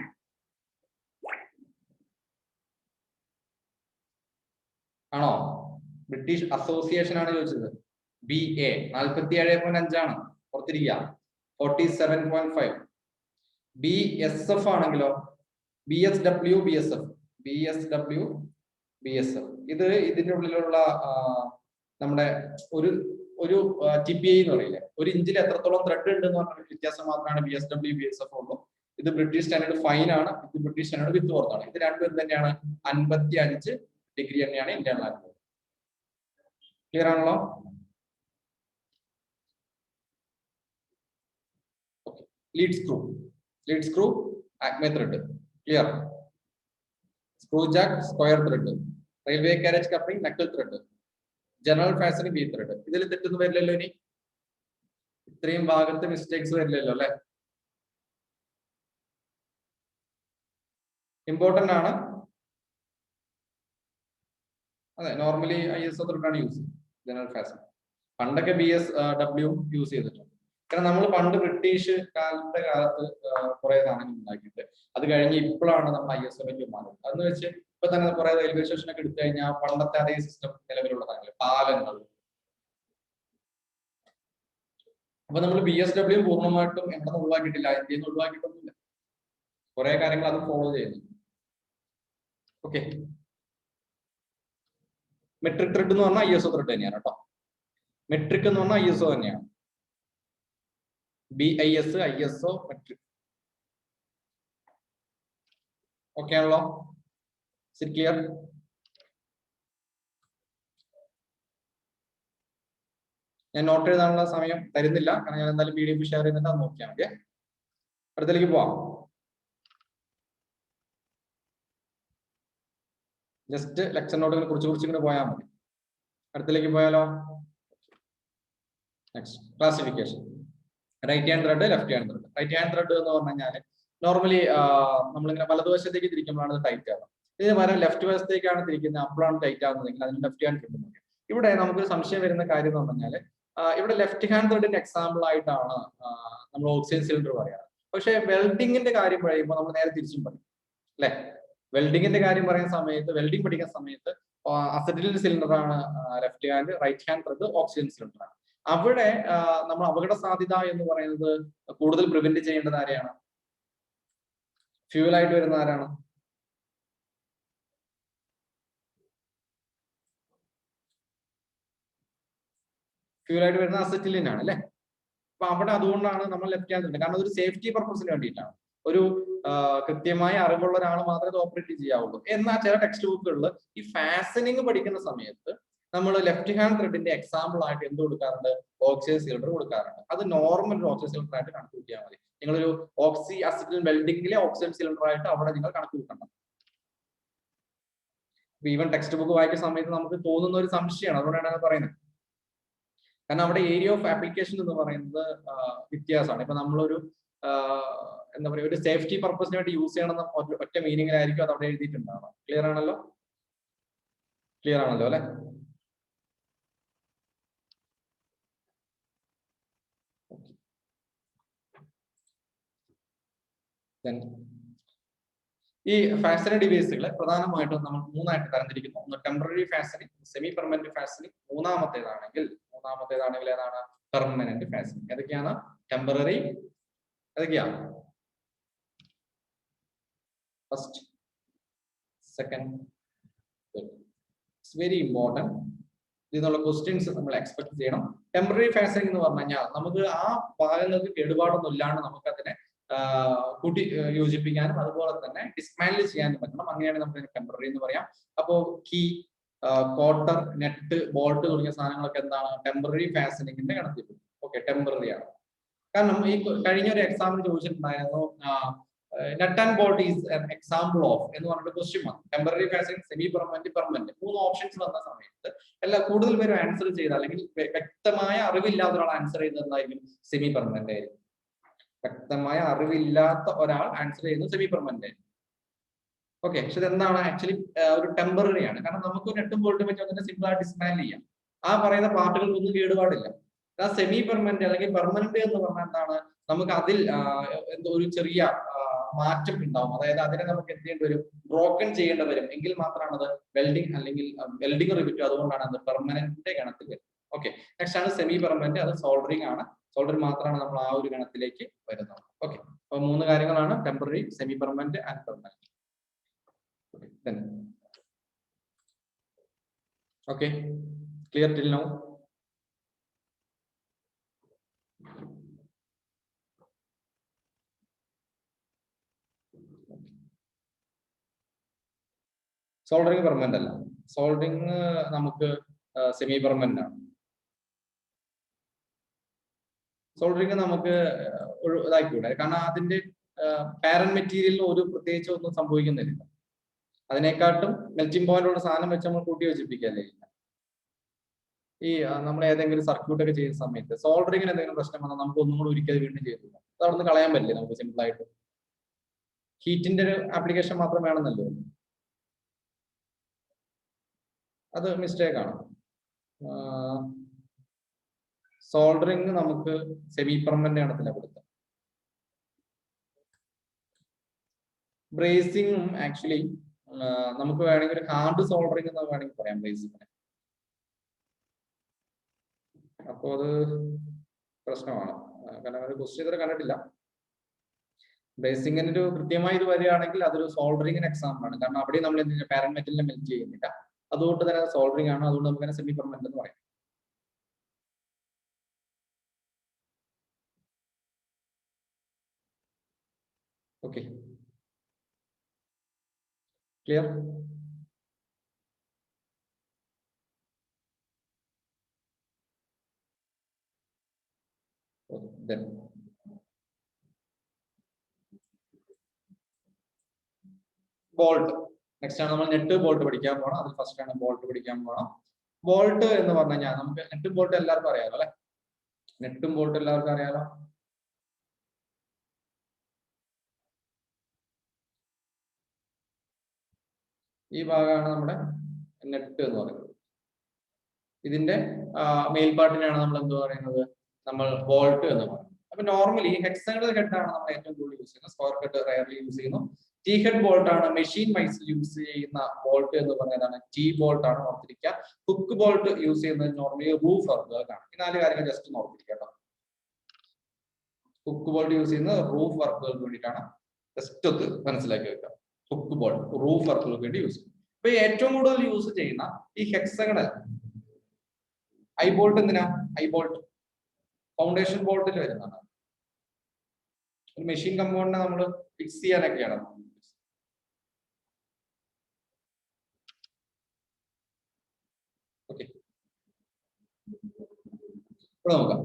ആണോ? ബ്രിട്ടീഷ് അസോസിയേഷൻ ആണ് ചോദിച്ചത്. BA 47.5 ആണ്, ഓർത്തിരിക്കുക. 47.5. BSF ആണെങ്കിലോ BSW BSF. ഇത് ഇതിന്റെ ഉള്ളിലുള്ള നമ്മുടെ ഒരു TPI എന്ന് പറയില്ലേ, ഒരു ഇഞ്ചിൽ എത്രത്തോളം ത്രെഡ് ഉണ്ട് എന്ന് പറഞ്ഞ വ്യത്യാസം മാത്രമാണ് BSW BSF ഉള്ളൂ. ഇത് ബ്രിട്ടീഷ് സ്റ്റാൻഡേർഡ് ഫൈൻ ആണ്, ഇത് ബ്രിട്ടീഷ് സ്റ്റാൻഡേർഡ് വിത്ത് വർത്താണ്. ഇത് രണ്ടും തന്നെയാണ് 55 ഡിഗ്രി തന്നെയാണ് ഇന്റേണൽ ആംഗിൾ. ക്ലിയർ ആണല്ലോ? Lead screw acme thread clear. Screw jack square thread. Railway carriage coupling knuckle thread. General fastening B thread. ഇതിൽ തെറ്റൊന്നും വരില്ലല്ലോ? ഇനി ഇത്രയും ഭാഗത്ത് മിസ്റ്റേക്സ് വരില്ലല്ലോ അല്ലെ? ഇമ്പോർട്ടന്റ് ആണ്. അതെ, നോർമലി ISO ത്രെഡാണ് യൂസ് ചെയ്യുന്നത്. ജനറൽ ഫാസ്റ്റനിങ് പണ്ടൊക്കെ BSW യൂസ് ചെയ്തിട്ടുണ്ട്. കാരണം നമ്മൾ പണ്ട് ബ്രിട്ടീഷ് കാലത്ത് കുറെ സാധനങ്ങൾ ഉണ്ടാക്കിയിട്ട് അത് കഴിഞ്ഞ് ഇപ്പോഴാണ് നമ്മൾ ISOയിലേക്ക് മാറുന്നത്. അതെന്ന് വെച്ച് ഇപ്പൊ തന്നെ കുറെ റെയിൽവേ സ്റ്റേഷനൊക്കെ എടുത്തു കഴിഞ്ഞാൽ പണ്ടത്തെ അതേ സിസ്റ്റം നിലവിലുള്ളതാണ്. പാലങ്ങൾ. അപ്പൊ നമ്മൾ BSW പൂർണ്ണമായിട്ടും എവിടെ നിന്ന് ഒഴിവാക്കിയിട്ടില്ല, ഇന്ത്യയിൽ നിന്ന് ഒഴിവാക്കിയിട്ടൊന്നുമില്ല. കുറെ കാര്യങ്ങൾ അത് ഫോളോ ചെയ്യുന്നു. ഓക്കെ, മെട്രിക് ത്രെഡ് എന്ന് പറഞ്ഞാൽ ISO ത്രെഡ് തന്നെയാണ് കേട്ടോ. മെട്രിക് എന്ന് പറഞ്ഞാൽ ISO തന്നെയാണ്. BIS ISO metric. ഓക്കെ ആണല്ലോ? ക്ലിയർ? ഞാൻ നോട്ട് എഴുതാനുള്ള സമയം തരുന്നില്ല, കാരണം ഞാൻ എന്തായാലും PDF ഷെയർ ചെയ്യുന്നുണ്ട്, അത് നോക്കിയാൽ മതി. അടുത്തേക്ക് പോവാം. ജസ്റ്റ് ലെക്ചർ നോട്ടുകൾ കുറിച്ചിങ്ങനെ പോയാൽ മതി. അടുത്തേക്ക് പോയാലോ? Next classification. Right hand thread, left hand thread. Right hand thread എന്ന് പറഞ്ഞു കഴിഞ്ഞാൽ നോർമലി നമ്മളിങ്ങനെ വലതുവശത്തേക്ക് തിരിക്കുമ്പോഴാണ് ടൈറ്റ് ആവുക. ഇതിന് പകരം ലെഫ്റ്റ് വശത്തേക്കാണ് തിരിക്കുന്നത്, അപ്പോഴാണ് ടൈറ്റ് ആവുന്നതെങ്കിൽ അതിന് ലെഫ്റ്റ് ഹാൻഡ് ത്രെഡ് നോക്കാം. ഇവിടെ നമുക്ക് സംശയം വരുന്ന കാര്യം എന്ന് പറഞ്ഞാൽ ഇവിടെ ലെഫ്റ്റ് ഹാൻഡ് ത്രെഡിന്റെ എക്സാമ്പിൾ ആയിട്ടാണ് നമ്മൾ ഓക്സിജൻ സിലിണ്ടർ പറയാറ്. പക്ഷെ വെൽഡിങ്ങിന്റെ കാര്യം പറയുമ്പോൾ നമ്മൾ നേരെ തിരിച്ചും പറയും അല്ലെ? വെൽഡിങ്ങിന്റെ കാര്യം പറയുന്ന സമയത്ത്, വെൽഡിങ് പഠിക്കുന്ന സമയത്ത് അസറ്റിലിൻ സിലിണ്ടർ ആണ് left hand, right hand thread oxygen cylinder ആണ്. അവിടെ നമ്മൾ അപകട സാധ്യത എന്ന് പറയുന്നത് കൂടുതൽ പ്രിവെന്റ് ചെയ്യേണ്ടത് ആരെയാണ്? ഫ്യൂൽ ആയിട്ട് വരുന്ന ആരാണ്? ഫ്യൂൽ ആയിട്ട് വരുന്ന അസറ്റിലിൻ ആണ് അല്ലെ? അപ്പൊ അവിടെ അതുകൊണ്ടാണ് നമ്മൾ ലെഫ്റ്റ് ഹാൻഡ് ത്രെഡ്, കാരണം അതൊരു സേഫ്റ്റി പർപ്പസിന് വേണ്ടിയിട്ടാണ്. ഒരു കൃത്യമായ അറിവുള്ള ഒരാൾ മാത്രമേ ഓപ്പറേറ്റ് ചെയ്യാവുള്ളൂ. എന്നാൽ ചില ടെക്സ്റ്റ് ബുക്കുകളിൽ ഈ ഫാസ്റ്റനിങ് പഠിക്കുന്ന സമയത്ത് നമ്മൾ ലെഫ്റ്റ് ഹാൻഡ് ത്രെഡിന്റെ എക്സാമ്പിൾ ആയിട്ട് എന്ത് കൊടുക്കാറുണ്ട്? ഓക്സിജൻ സിലിണ്ടർ കൊടുക്കാറുണ്ട്. അത് നോർമൽ ഒരു ഓക്സിജൻ സിലിണ്ടർ ആയിട്ട് കണക്ക് കൂട്ടിയാൽ മതി. നിങ്ങളൊരു അസറ്റിലിൻ വെൽഡിങ്ങിലെ ഓക്സിജൻ സിലിണ്ടർ ആയിട്ട് അവിടെ നിങ്ങൾ കണക്ക് കൂട്ടണം. ഈവൻ ടെക്സ്റ്റ് ബുക്ക് വായിക്കുന്ന സമയത്ത് നമുക്ക് തോന്നുന്ന ഒരു സംശയമാണ്, അതുകൊണ്ടാണ് അത് പറയുന്നത്. കാരണം അവിടെ ഏരിയ ഓഫ് ആപ്ലിക്കേഷൻ എന്ന് പറയുന്നത് വ്യത്യാസമാണ്. ഇപ്പൊ നമ്മളൊരു എന്താ പറയുക, ഒരു സേഫ്റ്റി പർപ്പസിന് വേണ്ടി യൂസ് ചെയ്യണം ഒറ്റ മീനിങ്ങിലായിരിക്കും അത് അവിടെ എഴുതിയിട്ടുണ്ടാവുക. ക്ലിയർ ആണല്ലോ? ക്ലിയർ ആണല്ലോ അല്ലെ? ഈ ഫാസ്റ്റനിങ് ഡിവൈസുകളെ പ്രധാനമായിട്ടും നമ്മൾ മൂന്നായിട്ട് തരംതിരിക്കുന്നു. ഒന്ന് temporary fastening, semi permanent fastening, മൂന്നാമത്തേതാണെങ്കിൽ ഏതാണ്? Permanent fastening. ഏതൊക്കെയാണ്? ടെമ്പററി, ഏതൊക്കെയാണ്? First, second, it's very important. ഇതിനുള്ള ക്വസ്റ്റ്യൻസ് നമ്മൾ എക്സ്പെക്ട് ചെയ്യണം. ടെമ്പററി ഫാസ്റ്റനിങ് എന്ന് പറഞ്ഞു കഴിഞ്ഞാൽ നമുക്ക് ആ ഭാഗങ്ങൾക്ക് കേടുപാടൊന്നും ഇല്ലാണ്ട് നമുക്ക് അതിനെ കൂട്ടി യോജിപ്പിക്കാനും അതുപോലെ തന്നെ ഡിസ്മാൻഡിൽ ചെയ്യാനും പറ്റണം. അങ്ങനെയാണ് നമുക്ക് ടെമ്പററി എന്ന് പറയാം. അപ്പോ കീ, കോട്ടർ, നെറ്റ്, ബോൾട്ട് തുടങ്ങിയ സാധനങ്ങളൊക്കെ എന്താണ്? ടെമ്പററി ഫാസ്റ്റനിങ്ങിന്റെ ഗണത്തിൽ. ഓക്കെ, ടെമ്പററി ആണ്. കാരണം ഈ കഴിഞ്ഞ ഒരു എക്സാമിന് ചോദിച്ചിട്ടുണ്ടായിരുന്നു, നട്ട് and bolt is example of എന്ന് പറഞ്ഞിട്ട് ക്വസ്റ്റ്യൻ വന്നു. Temporary fastening, semi permanent, permanent, 3 options വന്ന സമയത്ത് കൂടുതൽ പേരും ആൻസർ ചെയ്ത, അല്ലെങ്കിൽ വ്യക്തമായ അറിവില്ലാത്ത ഒരാൾ ആൻസർ ചെയ്തതായിരിക്കും സെമി പെർമനന്റ് ആയിരിക്കും. വ്യക്തമായ അറിവില്ലാത്ത ഒരാൾ ആൻസർ ചെയ്യുന്നത് സെമി പെർമനന്റ് ആയിരിക്കും. ഓക്കെ, പക്ഷെ ഇതെന്താണ്? ആക്ച്വലി ഒരു ടെമ്പററി ആണ്. കാരണം നമുക്ക് നെട്ടും ബോൾട്ടും വെച്ച് അതിനെ സിമ്പിൾ ആയിട്ട് ഡിസ്മാൻഡിൽ ചെയ്യാം. ആ പറയുന്ന പാർട്ടുകൾക്കൊന്നും കേടുപാടില്ല. സെമി പെർമനന്റ് അല്ലെങ്കിൽ പെർമനന്റ് എന്ന് പറഞ്ഞാൽ എന്താണ്? നമുക്ക് അതിൽ എന്തോ ഒരു ചെറിയ മാറ്റം ഉണ്ടാവും. അതായത് അതിനെ നമുക്ക് എന്ത് ചെയ്യേണ്ടി വരും? ബ്രോക്കൺ ചെയ്യേണ്ടി വരും. എങ്കിൽ മാത്രമാണ് അത് വെൽഡിങ് അല്ലെങ്കിൽ വെൽഡിങ് റിവിറ്റ്. അതുകൊണ്ടാണ് അത് പെർമനന്റ് ഗണത്തിൽ വരും. ഓക്കെ, നെക്സ്റ്റ് ആണ് സെമി പെർമനന്റ്. അത് സോൾഡറിങ് ആണ്. സോൾഡറിങ് മാത്രമാണ് നമ്മൾ ആ ഒരു ഗണത്തിലേക്ക് വരുന്നത്. ഓക്കെ, അപ്പൊ 3 കാര്യങ്ങളാണ്: temporary, semi permanent and permanent. Okay, clear till now? Soldering permanent അല്ല. സോൾഡറിങ് നമുക്ക് സെമി പെർമനന്റ് ആണ്. സോൾഡറിങ് നമുക്ക് ഇതാക്കിക്കൂടെ? കാരണം അതിന്റെ പാരന്റ് മെറ്റീരിയലിന് ഒരു പ്രത്യേകിച്ച് ഒന്നും സംഭവിക്കുന്നില്ല. അതിനെക്കാട്ടും മെൽറ്റിംഗ് പോയിന്റുള്ള സാധനം വെച്ച് നമ്മൾ കൂട്ടി യോജിപ്പിക്കല്ലേ. ഈ നമ്മൾ ഏതെങ്കിലും സർക്യൂട്ട് ഒക്കെ ചെയ്യുന്ന സമയത്ത് സോൾഡറിങ്ങിന് എന്തെങ്കിലും പ്രശ്നം വന്നാൽ നമുക്ക് ഒന്നും കൂടി ഒരിക്കൽ വീണ്ടും ചെയ്തില്ല. അത് അവിടെ നിന്ന് കളയാൻ പറ്റില്ല നമുക്ക് സിമ്പിൾ ആയിട്ട്. ഹീറ്റിന്റെ ഒരു ആപ്ലിക്കേഷൻ മാത്രം വേണമെന്നല്ലോ. അത് മിസ്റ്റേക്ക് ആണ്. സോൾഡറിങ് നമുക്ക് സെമി പെർമനന്റ് ഗണത്തിലെ കൊടുത്തത്. ബ്രേസിംഗും ആക്ച്വലി നമുക്ക് വേണമെങ്കിൽ ഒരു ഹാർഡ് സോൾഡറിങ് എന്ന് വേണമെങ്കിൽ പറയാം ബ്രേസിങ്ങിനെ. അപ്പോ അത് പ്രശ്നമാണ്. കാരണം ഒരു ക്വസ്റ്റ്യൻ ഇതുവരെ കണ്ടിട്ടില്ല. ബ്രേസിങ്ങിന് ഒരു കൃത്യമായി ഇത് വരികയാണെങ്കിൽ അതൊരു സോൾഡറിങ്ങിന് എക്സാമ്പിൾ ആണ്. കാരണം അവിടെ നമ്മൾ എന്തിനാ പാരന്റ് മെറ്റലിനെ മെൽറ്റ് ചെയ്യുന്നില്ല. അതുകൊണ്ട് തന്നെ സോൾഡറിങ് ആണ്. അതുകൊണ്ട് നമുക്ക് സെമി പെർമനന്റ് എന്ന് പറയാം. Okay, clear? ബോൾട്ട് നെക്സ്റ്റ് ആണ്. നമ്മൾ നെറ്റ് ബോൾട്ട് പഠിക്കാൻ പോകണം. അതിൽ ഫസ്റ്റ് ആണ് ബോൾട്ട് പഠിക്കാൻ പോകണം. ബോൾട്ട് എന്ന് പറഞ്ഞു കഴിഞ്ഞാൽ നമുക്ക് നെറ്റും ബോൾട്ട് എല്ലാവർക്കും അറിയാലോ അല്ലെ? നെറ്റും ബോൾട്ട് എല്ലാവർക്കും അറിയാലോ. ഈ ഭാഗമാണ് നമ്മുടെ നെറ്റ് എന്ന് പറയുന്നത്. ഇതിന്റെ മെയിൽപാർട്ടിനാണ് നമ്മൾ എന്ത് പറയുന്നത്? നമ്മൾ ബോൾട്ട് എന്ന് പറയുന്നത്. അപ്പൊ നോർമലി ഹെക്സഗണൽ ഹെഡ് ആണ് നമ്മൾ ഏറ്റവും കൂടുതൽ യൂസ് ചെയ്യുന്നത്. സ്ക്വയർ ഹെഡ് റയർലി യൂസ് ചെയ്യുന്നു. ടി ഹെഡ് ബോൾട്ട് ആണ് മെഷീൻ വൈസ് യൂസ് ചെയ്യുന്ന ബോൾട്ട് എന്ന് പറയുന്നതാണ്. ടി ബോൾട്ട് ആണ് ഓർത്തിരിക്കുക. ഹുക്ക് ബോൾട്ട് യൂസ് ചെയ്യുന്നത് നോർമലി റൂഫ് വർക്കുകൾക്കാണ്. ഈ 4 കാര്യങ്ങൾ ജസ്റ്റ് ഓർത്തിരിക്കുക കേട്ടോ. ഹുക്ക് ബോൾട്ട് യൂസ് ചെയ്യുന്നത് റൂഫ് വർക്കുകൾക്ക് വേണ്ടിയിട്ടാണ്. ജസ്റ്റ് ഒന്ന് മനസ്സിലാക്കി വെക്കുക. ഹുക്ക് ബോൾട്ട് റൂഫ് വർക്കുകൾക്ക് വേണ്ടി യൂസ് ചെയ്യും. അപ്പൊ ഏറ്റവും കൂടുതൽ യൂസ് ചെയ്യുന്ന ഈ ഹെക്സഗണൽ ഐ ബോൾട്ട് എന്തിനാ? ഐ ബോൾട്ട് ഫൗണ്ടേഷൻ ബോൾട്ടിൽ വരുന്നതാണ്. ഒരു മെഷീൻ കമ്പോണന്റിനെ നമ്മൾ ഫിക്സ് ചെയ്യാനൊക്കെയാണ്. ഓക്കെ, ഇവിടെ നോക്കാം.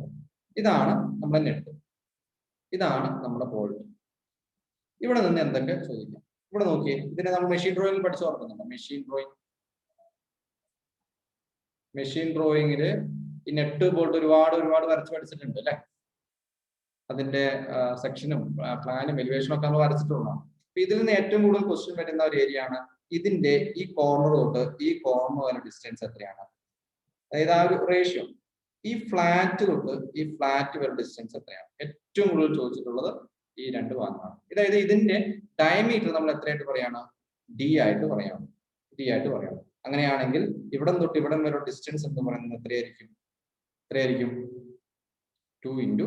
ഇതാണ് നമ്മുടെ നെറ്റ്, ഇതാണ് നമ്മുടെ ബോൾട്ട്. ഇവിടെ നിന്ന് എന്തൊക്കെ ചോദിക്കാം? ഇവിടെ നോക്കിയേ, ഇതിനെ നമ്മൾ മെഷീൻ ഡ്രോയിങ് പഠിച്ചു ഓർക്കുന്നുണ്ടോ? മെഷീൻ ഡ്രോയിങ് മെഷീൻ ഡ്രോയിങ്ങില് ഈ നെറ്റ് ബോൾട്ട് ഒരുപാട് വരച്ച് പഠിച്ചിട്ടുണ്ട് അല്ലെ. അതിന്റെ സെക്ഷനും പ്ലാനും എലിവേഷനും ഒക്കെ നമ്മൾ വരച്ചിട്ടുള്ളതാണ്. അപ്പൊ ഇതിൽ നിന്ന് ഏറ്റവും കൂടുതൽ ക്വസ്റ്റ്യൻ വരുന്ന ഒരു ഏരിയ ആണ് ഇതിന്റെ ഈ കോർണർ തൊട്ട് ഈ കോർണർ വരെ ഡിസ്റ്റൻസ് എത്രയാണ്, അതായത് ആ ഒരു റേഷ്യോ. ഈ ഫ്ലാറ്റ് തൊട്ട് ഈ ഫ്ലാറ്റ് വരെ ഡിസ്റ്റൻസ് എത്രയാണ്? ഏറ്റവും കൂടുതൽ ചോദിച്ചിട്ടുള്ളത് ഈ രണ്ട് ഭാഗങ്ങളാണ്. അതായത് ഇതിന്റെ ഡയമീറ്റർ നമ്മൾ എത്രയായിട്ട് പറയാണ്? ഡി ആയിട്ട് പറയാണ്. അങ്ങനെയാണെങ്കിൽ ഇവിടം തൊട്ട് ഇവിടം വരെ ഡിസ്റ്റൻസ് എന്ന് പറയുന്നത് എത്രയായിരിക്കും? 2 into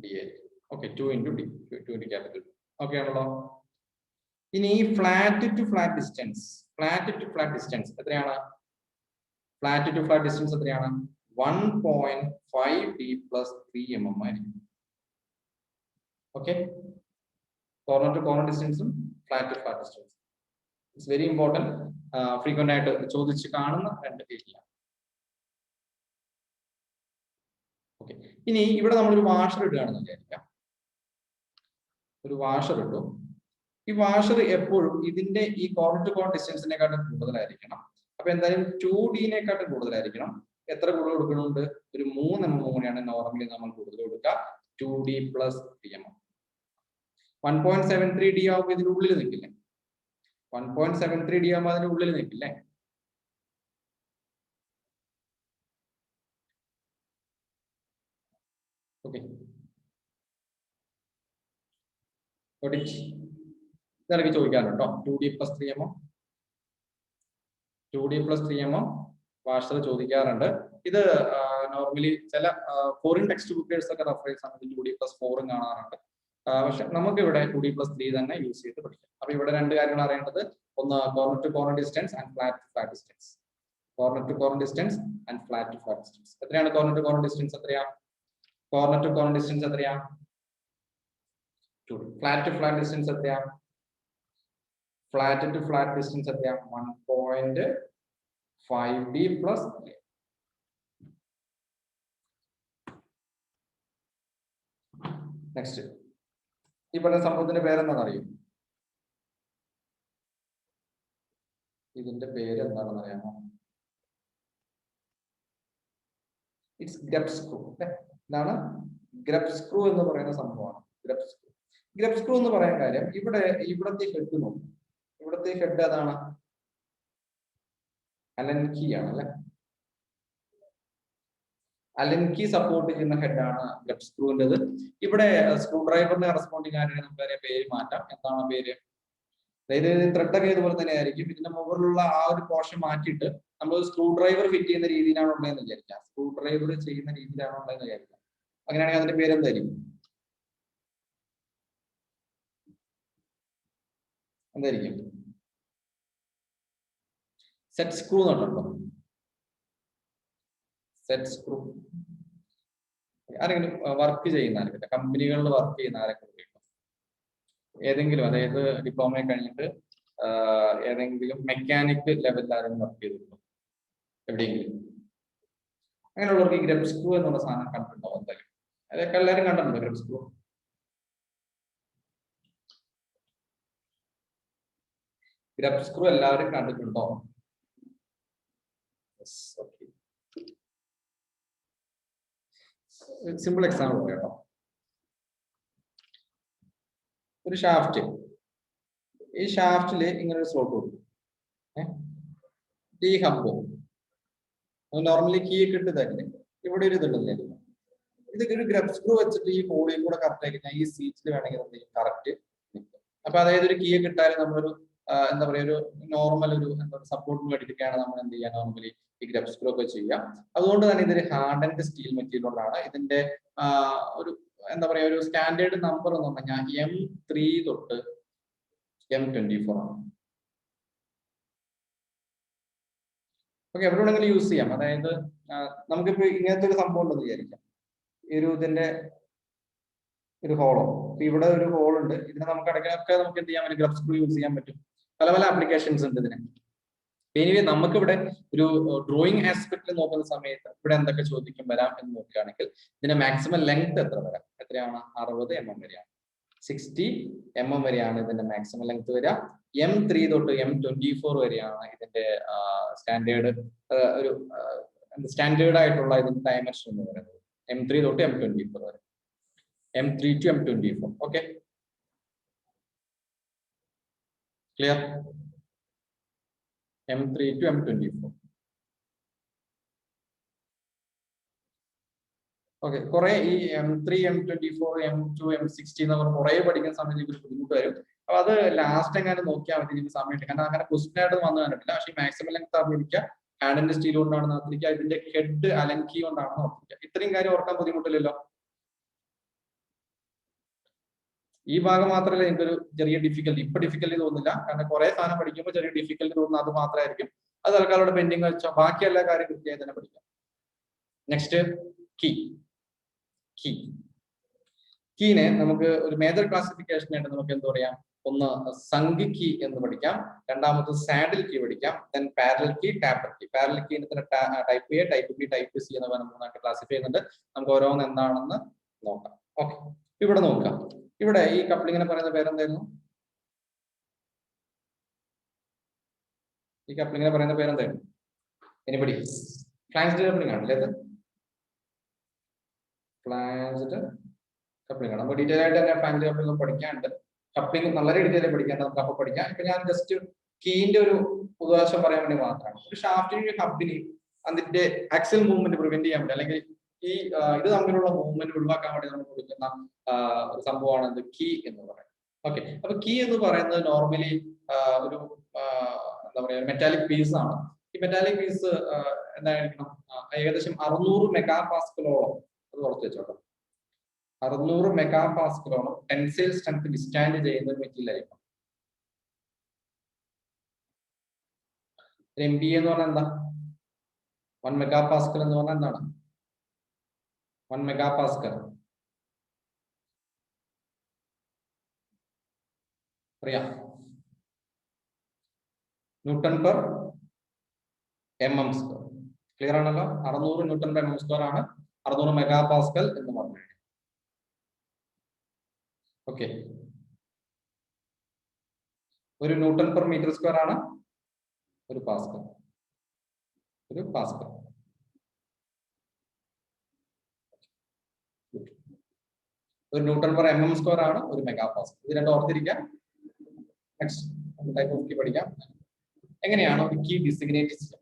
d ആയിരിക്കും. Okay, 2 into d, 2 into capital. Okay ആണല്ലോ. ഇനി ഈ ഫ്ലാറ്റ് ടു ഫ്ലാറ്റ് ഡിസ്റ്റൻസ് എത്രയാണ്? ഫ്ലാറ്റ് ടു ഫ്ലാറ്റ് ഡിസ്റ്റൻസ് എത്രയാണ്? 1.5d plus 3 mm ആയിരിക്കും. ഓക്കെ, കോർണർ ടു കോർണർ ഡിസ്റ്റൻസും flat to flat distance it's very important. Frequent ആയിട്ട് ചോദിച്ച് കാണുന്ന രണ്ട് ഏരിയ. ഓക്കെ, ഇനി ഇവിടെ നമ്മളൊരു വാഷർ ഇടുകയാണെന്ന് വിചാരിക്കാം. ഒരു വാഷർ ഇട്ടു. ഈ വാഷർ എപ്പോഴും ഇതിന്റെ ഈ കോർണർ ടു കോർണർ ഡിസ്റ്റൻസിനെക്കാട്ടും കൂടുതലായിരിക്കണം. അപ്പൊ എന്തായാലും 2d കൂടുതലായിരിക്കണം. എത്ര കൂടുതൽ കൊടുക്കുന്നുണ്ട്? ഒരു 3 mm കൂടിയാണ് നോർമലി നമ്മൾ കൂടുതൽ കൊടുക്കുക. 2d plus 3 mm. 1.73d ആവുമ്പോൾ ഇതിന്റെ ഉള്ളിൽ നിൽക്കില്ലേ? 1.73d ആവുമ്പോൾ അതിന്റെ ഉള്ളിൽ നിൽക്കില്ലേ? ഓക്കെ, ഇതൊക്കെ ചോദിക്കാറുണ്ടോ? 2d plus 3 mm, 2d plus 3 mm washer ചോദിക്കാറുണ്ട്. ഇത് നോർമലി ചില ഫോറിൻ ടെക്സ്റ്റ് ബുക്കേഴ്സ് ഒക്കെ റെഫർ ചെയ്യുന്ന സമയത്ത് 2d plus 4 കാണാറുണ്ട്. പക്ഷെ നമുക്ക് ഇവിടെ 2d plus 3 തന്നെ യൂസ് ചെയ്ത് പഠിക്കാം. അപ്പൊ ഇവിടെ രണ്ട് കാര്യങ്ങൾ അറിയേണ്ടത്. ഒന്ന് corner to corner distance and flat to flat distance. Corner to corner distance and flat to flat distance എത്രയാണ്? കോർണർ ടു കോർണർ ഡിസ്റ്റൻസ് എത്രയാ? കോർണർ ടു കോർണർ ഡിസ്റ്റൻസ് എത്രയാ? 2d. Flat to flat distance എത്രയാ? Flat to flat distance എത്രയാ? 1.5d plus 3. Next, ഈ പറഞ്ഞ സംഭവത്തിന്റെ പേരെന്താണെന്ന് അറിയോ? ഇതിന്റെ പേര് എന്താണെന്ന് അറിയാമോ? It's grub screw. എന്താണ് ഗ്രബ് സ്ക്രൂ എന്ന് പറയുന്ന സംഭവമാണ് ഗ്രബ് സ്ക്രൂ. ഗ്രബ് സ്ക്രൂ എന്ന് പറയാൻ കാര്യം ഇവിടത്തെ ഹെഡ് നോക്കും. ഇവിടത്തെ ഹെഡ് അതാണ് അലൻ കീ ആണ് അല്ലെ. അലൻ കീ സപ്പോർട്ട് ചെയ്യുന്ന ഹെഡാണ് ഗ്രബ് സ്ക്രൂവിൻ്റെത്. ഇവിടെ സ്ക്രൂ ഡ്രൈവറിന്റെ കറസ്പോണ്ടിങ് ആയിട്ട് നമുക്ക് പേര് മാറ്റാം. എന്താണ് പേര്? അതായത് ത്രെഡൊക്കെ ഇതുപോലെ തന്നെ ആയിരിക്കും. ഇതിന്റെ മുകളിലുള്ള ആ ഒരു പോർഷൻ മാറ്റിയിട്ട് നമ്മൾ സ്ക്രൂ ഡ്രൈവർ ഫിറ്റ് ചെയ്യുന്ന രീതിയിലാണ് ഉള്ളതെന്ന് വിചാരിക്കാം. സ്ക്രൂ ഡ്രൈവർ ചെയ്യുന്ന രീതിയിലാണ് ഉള്ളതെന്ന് വിചാരിക്കാം. അങ്ങനെയാണെങ്കിൽ അതിന്റെ പേര് എന്തായിരിക്കും? സെറ്റ് സ്ക്രൂ എന്നുണ്ടോ? Set screw. ആരെങ്കിലും വർക്ക് ചെയ്യുന്ന ആരൊക്കെ, കമ്പനികളിൽ വർക്ക് ചെയ്യുന്ന ആരൊക്കെ ഏതെങ്കിലും, അതായത് ഡിപ്ലോമ കഴിഞ്ഞിട്ട് ഏതെങ്കിലും മെക്കാനിക് ലെവലിൽ ആരെങ്കിലും വർക്ക് ചെയ്തിട്ടുണ്ടോ എവിടെയെങ്കിലും? അങ്ങനെയുള്ളവർക്ക് ഈ ഗ്രബ് സ്ക്രൂ എന്നുള്ള സാധനം കണ്ടിട്ടുണ്ടോ? എന്തായാലും അതൊക്കെ എല്ലാവരും കണ്ടിട്ടുണ്ടോ ഗ്രബ് സ്ക്രൂ? ഗ്രബ് സ്ക്രൂ എല്ലാവരും കണ്ടിട്ടുണ്ടോ? സിമ്പിൾ എക്സാമ്പിൾ കേട്ടോ. ഒരു ഷാഫ്റ്റ്, ഈ ഷാഫ്റ്റില് ഇങ്ങനെ ഒരു സ്ലോട്ട് കൊടുക്കും. ഈ ഹബ്ബ് നോർമലി കീ ഒക്കെ ഇട്ട് തരില്ലേ, ഇവിടെ ഒരു ഇതുണ്ടല്ലേ, ഇത് ഒരു ഗ്രബ് സ്ക്രൂ വെച്ചിട്ട് ഈ ഹോളിൽ കൂടെ കറക്റ്റ് ആക്കി കഴിഞ്ഞാൽ ഈ സീറ്റിൽ വേണമെങ്കിൽ എന്ത് ചെയ്യും? കറക്റ്റ് നിൽക്കും. അപ്പൊ അതായത് ഒരു കീ ഒക്കെ ഇട്ടാലും നമ്മളൊരു എന്താ പറയാ, ഒരു നോർമൽ ഒരു എന്താ സപ്പോർട്ടിന് വേണ്ടിയിട്ടാണ് നമ്മൾ എന്ത് ചെയ്യുക? നോർമലി ഈ ഗ്രബ് സ്ക്രൂ ഒക്കെ ചെയ്യാം. അതുകൊണ്ട് തന്നെ ഇതൊരു ഹാർഡ് ആൻഡ് സ്റ്റീൽ മെറ്റീരിയലാണ്. ഇതിന്റെ ഒരു എന്താ പറയാ, ഒരു സ്റ്റാൻഡേർഡ് നമ്പർ എന്ന് പറഞ്ഞാൽ M3 തൊട്ട് M24 ആണ്. ഓക്കെ, എവിടെ വേണമെങ്കിലും യൂസ് ചെയ്യാം. അതായത് നമുക്കിപ്പോ ഇങ്ങനത്തെ ഒരു സംഭവം ഉണ്ടെന്ന് വിചാരിക്കാം. ഈ ഒരു ഇതിന്റെ ഒരു ഹോളോ, ഇവിടെ ഒരു ഹോൾ ഉണ്ട്. ഇതിനെ നമുക്ക് ഇടയ്ക്കൊക്കെ നമുക്ക് എന്ത് ചെയ്യാൻ പറ്റും? ഗ്രബ് സ്ക്രൂ യൂസ് ചെയ്യാൻ പറ്റും. പല പല ആപ്ലിക്കേഷൻസ് ഉണ്ട് ഇതിന്. എനിവേ നമുക്കിവിടെ ഒരു ഡ്രോയിങ് ആസ്പെക്ടിൽ നോക്കുന്ന സമയത്ത് ഇവിടെ എന്തൊക്കെ ചോദിക്കും വരാം എന്ന് നോക്കുകയാണെങ്കിൽ ഇതിന്റെ മാക്സിമം ലെങ്ത് എത്ര വരാം? എത്രയാണ്? 60 mm വരെയാണ്. 60 mm വരെയാണ് ഇതിന്റെ മാക്സിമം ലെങ്ത് വരിക. M3 തൊട്ട് M24 വരെയാണ് ഇതിന്റെ സ്റ്റാൻഡേർഡ് ഒരു സ്റ്റാൻഡേർഡ് ആയിട്ടുള്ള ഇതിന്റെ ഡയമെൻഷൻ എന്ന് പറയുന്നത് M3 തൊട്ട് M24 വരെ, M3 to M24. Okay, clear? M3 to M24. Okay, കുറെ ഈ M3, M24, M2, M60 എന്ന് പറഞ്ഞ കുറെ പഠിക്കുന്ന സമയത്ത് ഒരു ബുദ്ധിമുട്ട് വരും. അപ്പൊ അത് ലാസ്റ്റ് എങ്ങനെ നോക്കിയാൽ മതി എനിക്ക് സമയത്ത്, കാരണം അങ്ങനെ ക്വസ്റ്റൻ ആയിട്ട് വന്നു കണ്ടിട്ടില്ല. പക്ഷേ മാക്സിമം ലെങ്ത് അറിഞ്ഞിരിക്കുക, ഹാൻഡിന്റെ സ്റ്റീൽ കൊണ്ടാണ് നടത്തിരിക്കുക, ഇതിന്റെ ഹെഡ് അലൻകി കൊണ്ടാണ് നടത്തിരിക്കുക. ഇത്രയും കാര്യം ഓർക്കാൻ ബുദ്ധിമുട്ടില്ലല്ലോ. ഈ ഭാഗം മാത്രമല്ല എനിക്കൊരു ചെറിയ ഡിഫിക്കൽട്ടി, ഇപ്പൊ ഡിഫിക്കൽട്ടി തോന്നുന്നില്ല, കാരണം കുറെ സാധനം പഠിക്കുമ്പോൾ ചെറിയ ഡിഫിക്കൽട്ടി തോന്നുന്നത് അത് മാത്രമായിരിക്കും. അത് തൽക്കാലം പെൻഡിങ് വെച്ചോ, ബാക്കി എല്ലാ കാര്യം കൃത്യമായി തന്നെ പഠിക്കാം. നെക്സ്റ്റ്, കീനെ നമുക്ക് ഒരു മേജർ ക്ലാസിഫിക്കേഷൻ ആയിട്ട് നമുക്ക് എന്താ പറയാം, ഒന്ന് സങ്ക് കീ എന്ന് പഠിക്കാം, രണ്ടാമത് സാഡിൽ കീ പഠിക്കാം, then parallel key, taper key. Parallel key type A, type B, type C എന്ന് പറഞ്ഞ മൂന്നായിട്ട് ക്ലാസിഫൈ ചെയ്യുന്നുണ്ട്. നമുക്ക് ഓരോന്ന് എന്താണെന്ന് നോക്കാം. ഓക്കെ, ഇവിടെ നോക്കാം. ഇവിടെ ഈ കപ്ലിങ്ങിനെ പറയുന്ന പേരെന്തായിരുന്നു? ഈ കപ്ലിങ്ങിനെ പറയുന്ന പേരെന്തായിരുന്നു? എനിബഡി? ഫ്ലാങ്സ്ഡ് കപ്ലിംഗ് ആണല്ലേ ഇത്? ഫ്ലാങ്സ്ഡ് കപ്ലിംഗ് ആണ്. നമുക്ക് ഡീറ്റെയിൽ ആയിട്ട് തന്നെ ഫ്ലാങ്സ്ഡ് കപ്ലിംഗ് പഠിക്കാനുണ്ട്. കപ്ലിംഗ് വളരെ ഡീറ്റെയിൽ പഠിക്കാണ്ട് നമുക്ക് അപ്പൊ പഠിക്കാം. ഇപ്പൊ ഞാൻ ജസ്റ്റ് കീന്റെ ഒരു ഉദാഹരണം പറയാൻ വേണ്ടി മാത്രമാണ്. ഒരു ഷാഫ്റ്റിന് ഹബിന് അതിന്റെ ആക്സിൽ മൂവ്മെന്റ് പ്രിവെന്റ് ചെയ്യാൻ വേണ്ടി, അല്ലെങ്കിൽ ഈ ഇത് തമ്മിലുള്ള മൂവ്മെന്റ് ഒഴിവാക്കാൻ വേണ്ടി നമ്മൾ കൊടുക്കുന്ന ഒരു സംഭവമാണ് എന്ത്, കീ എന്ന് പറയുന്നത്. ഓക്കെ, അപ്പൊ കീ എന്ന് പറയുന്നത് നോർമലി ഒരു എന്താ പറയാ, മെറ്റാലിക് പീസ് ആണ്. ഈ മെറ്റാലിക് പീസ് എന്തായിരിക്കണം, ഏകദേശം 600 മെഗാപാസ്കലോളം, അത് ഓർത്ത് വെച്ചോട്ടോ, 600 മെഗാപാസ്കലോളം ടെൻസൈൽ സ്ട്രെങ്ത് വിസ്റ്റാൻഡ് ചെയ്യുന്ന ഒരു മെറ്റീരിയൽ ആയിരിക്കും. MPa എന്ന് പറഞ്ഞാൽ എന്താ? 1 മെഗാപാസ്കൽ എന്ന് പറഞ്ഞാൽ എന്താണ്? 1 മെഗാപാസ്കൽ അറിയാം, ന്യൂട്ടൺ പെർ mm². ക്ലിയർ ആണല്ലോ? 600 ന്യൂട്ടൺ പെർ mm² ആണ് 600 മെഗാപാസ്കൽ എന്ന് പറഞ്ഞു. ഓക്കെ, ഒരു ന്യൂട്ടൺ പെർ മീറ്റർ സ്ക്വയർ ആണ് ഒരു പാസ്കൽ. ഒരു ന്യൂട്ടൺ പെർ mm² ആണ് ഒരു മെഗാപാസ്കൽ. ഇത് രണ്ടും ഓർത്തിരിക്കാം. നെക്സ്റ്റ് ടൈപ്പ് ഓഫ് കീ പഠിക്കാം. എങ്ങനെയാണ് ഒരു കീ ഡിസിഗ്നേറ്റ് ചെയ്യുക?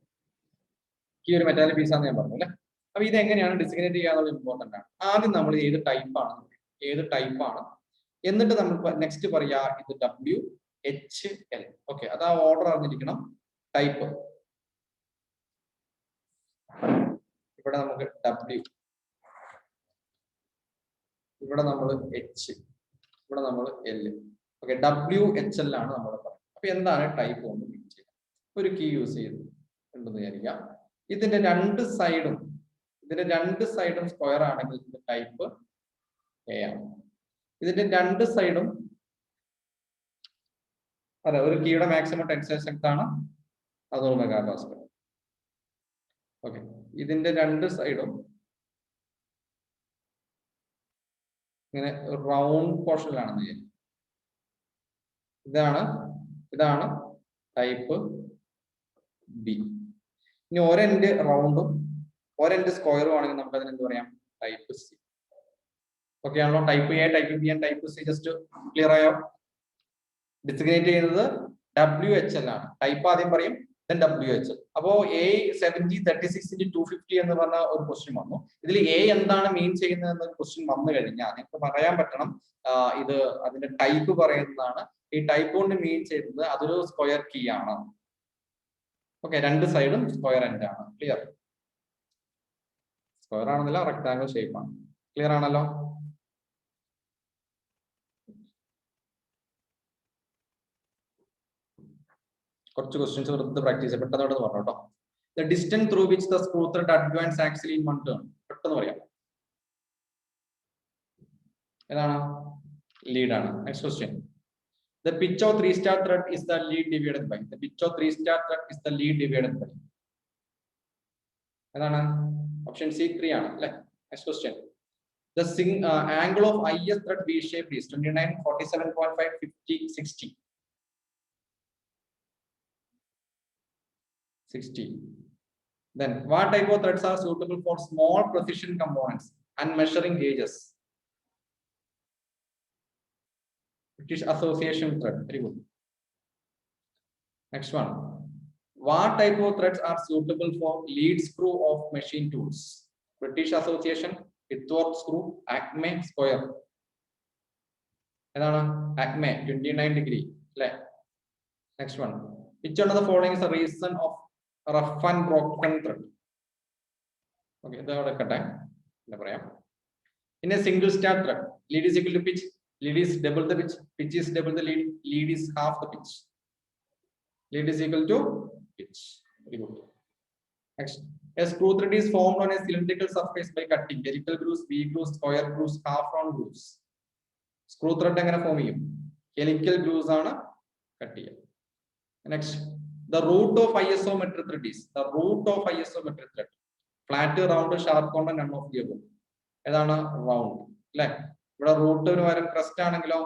കീ ഒരു മെറ്റാലിക് പീസ് ആണെന്ന് ഞാൻ പറഞ്ഞു അല്ലെ. അപ്പൊ ഇത് എങ്ങനെയാണ് ഡിസിഗ്നേറ്റ് ചെയ്യാന്നുള്ളത് ഇമ്പോർട്ടന്റ് ആണ്. ആദ്യം നമ്മൾ ഏത് ടൈപ്പാണ്, എന്നിട്ട് നമ്മൾ നെക്സ്റ്റ് പറയാ ഇത് WHL. ഓക്കെ, അത് ആ ഓർഡർ അറിഞ്ഞിരിക്കണം. ടൈപ്പ് ഇവിടെ നമുക്ക് W, ഇവിടെ നമ്മൾ H, ഇവിടെ നമ്മൾ L. ഓക്കെ, WHL ആണ് നമ്മൾ പറയുന്നത്. അപ്പൊ എന്താണ് ടൈപ്പ് കൊണ്ട് മീൻ ചെയ്യുന്നത്? ഒരു കീ യൂസ് ചെയ്ത് ഉണ്ടെന്ന് വിചാരിക്കാം. ഇതിന്റെ രണ്ട് സൈഡും സ്ക്വയർ ആണെങ്കിൽ ഇത് ടൈപ്പ് എ ആണ്. ഇതിന്റെ രണ്ട് സൈഡും അതെ, ഒരു കീയുടെ മാക്സിമം ടെൻസൈൽ സ്ട്രെങ്ത് ആണ് 600 മെഗാപാസ്കൽ. ഓക്കെ, ഇതിന്റെ രണ്ട് സൈഡും ഇങ്ങനെ റൗണ്ട് പോർഷനിലാണെന്ന് വിചാരിക്കും. ഇതാണ് ടൈപ്പ് ബി. ഇനി ഒരെൻഡ് റൗണ്ടും ഒരെൻഡ് സ്ക്വയറും ആണെങ്കിൽ നമുക്ക് അതിന് എന്ത് പറയാം? Type C. ഓക്കെ ആണല്ലോ? Type A, type B and type C just clear ആയോ? ഡിസിഗ്നേറ്റ് ചെയ്യുന്നത് WHL ആണ്. ടൈപ്പ് ആദ്യം പറയും, then WHL. അപ്പോ A70 36x250 എന്ന് പറഞ്ഞ ഒരു ക്വസ്റ്റ്യൻ വന്നു. ഇതിൽ A എന്താണ് മീൻ ചെയ്യുന്നത് എന്ന ക്വസ്റ്റ്യൻ വന്നു കഴിഞ്ഞാൽ നിങ്ങൾക്ക് പറയാൻ പറ്റണം ഇത് അതിന്റെ ടൈപ്പ് പറയുന്നതാണ്. ഈ ടൈപ്പ് കൊണ്ട് മീൻ ചെയ്യുന്നത് അതൊരു സ്ക്വയർ കീ ആണ്. ഓക്കെ, രണ്ട് സൈഡും സ്ക്വയർ എൻഡ് ആണ്. ക്ലിയർ? സ്ക്വയർ ആണെന്നില്ല, റെക്ടാംഗിൾ ഷേപ്പ് ആണ്. ക്ലിയർ ആണല്ലോ? കുറച്ച് ക്വസ്റ്റ്യൻസ് വെറുതെ പ്രാക്ടീസ് ചെയ്യാം. പെട്ടെന്ന് പറഞ്ഞു കേട്ടോ. The distance through which the screw thread advance axially in one turn. പെട്ടെന്ന് പറയാം. ഏതാണ്? ലീഡ് ആണ്. Next question. The pitch of 3-star thread is the lead divided by. The pitch of 3-star thread is the lead divided by. ഏതാണ്? Option C 3 ആണ് അല്ലേ? Next question. The angle of IS thread V shaped is 29, 47.5, 50, 60. 60. Then what type of threads are suitable for small precision components and measuring gauges? British Association thread. Very good. Next one. What type of threads are suitable for lead screw of machine tools? British Association, Whitworth screw, Acme, square. Acme, 29 degree. Next one. Which one of the following is the reason of rough and broken thread? Okay, in a single star thread, lead is equal to pitch, lead is double the pitch, pitch is double the lead, lead is half the pitch. Lead is equal to pitch. Very good. Next, a screw thread is formed on a cylindrical surface by cutting helical grooves, V grooves, square grooves, half round grooves. Screw thread എങ്ങനെ form ചെയ്യും? Helical grooves ആണ് cut ചെയ്യുക. Next, the root of isometric thread is flat, round, sharp corner, none of the above. ഏതാണ് round? അല്ലേ? ഇവിടെ റൂട്ടിന് പകരം crest ആണെങ്കിലോ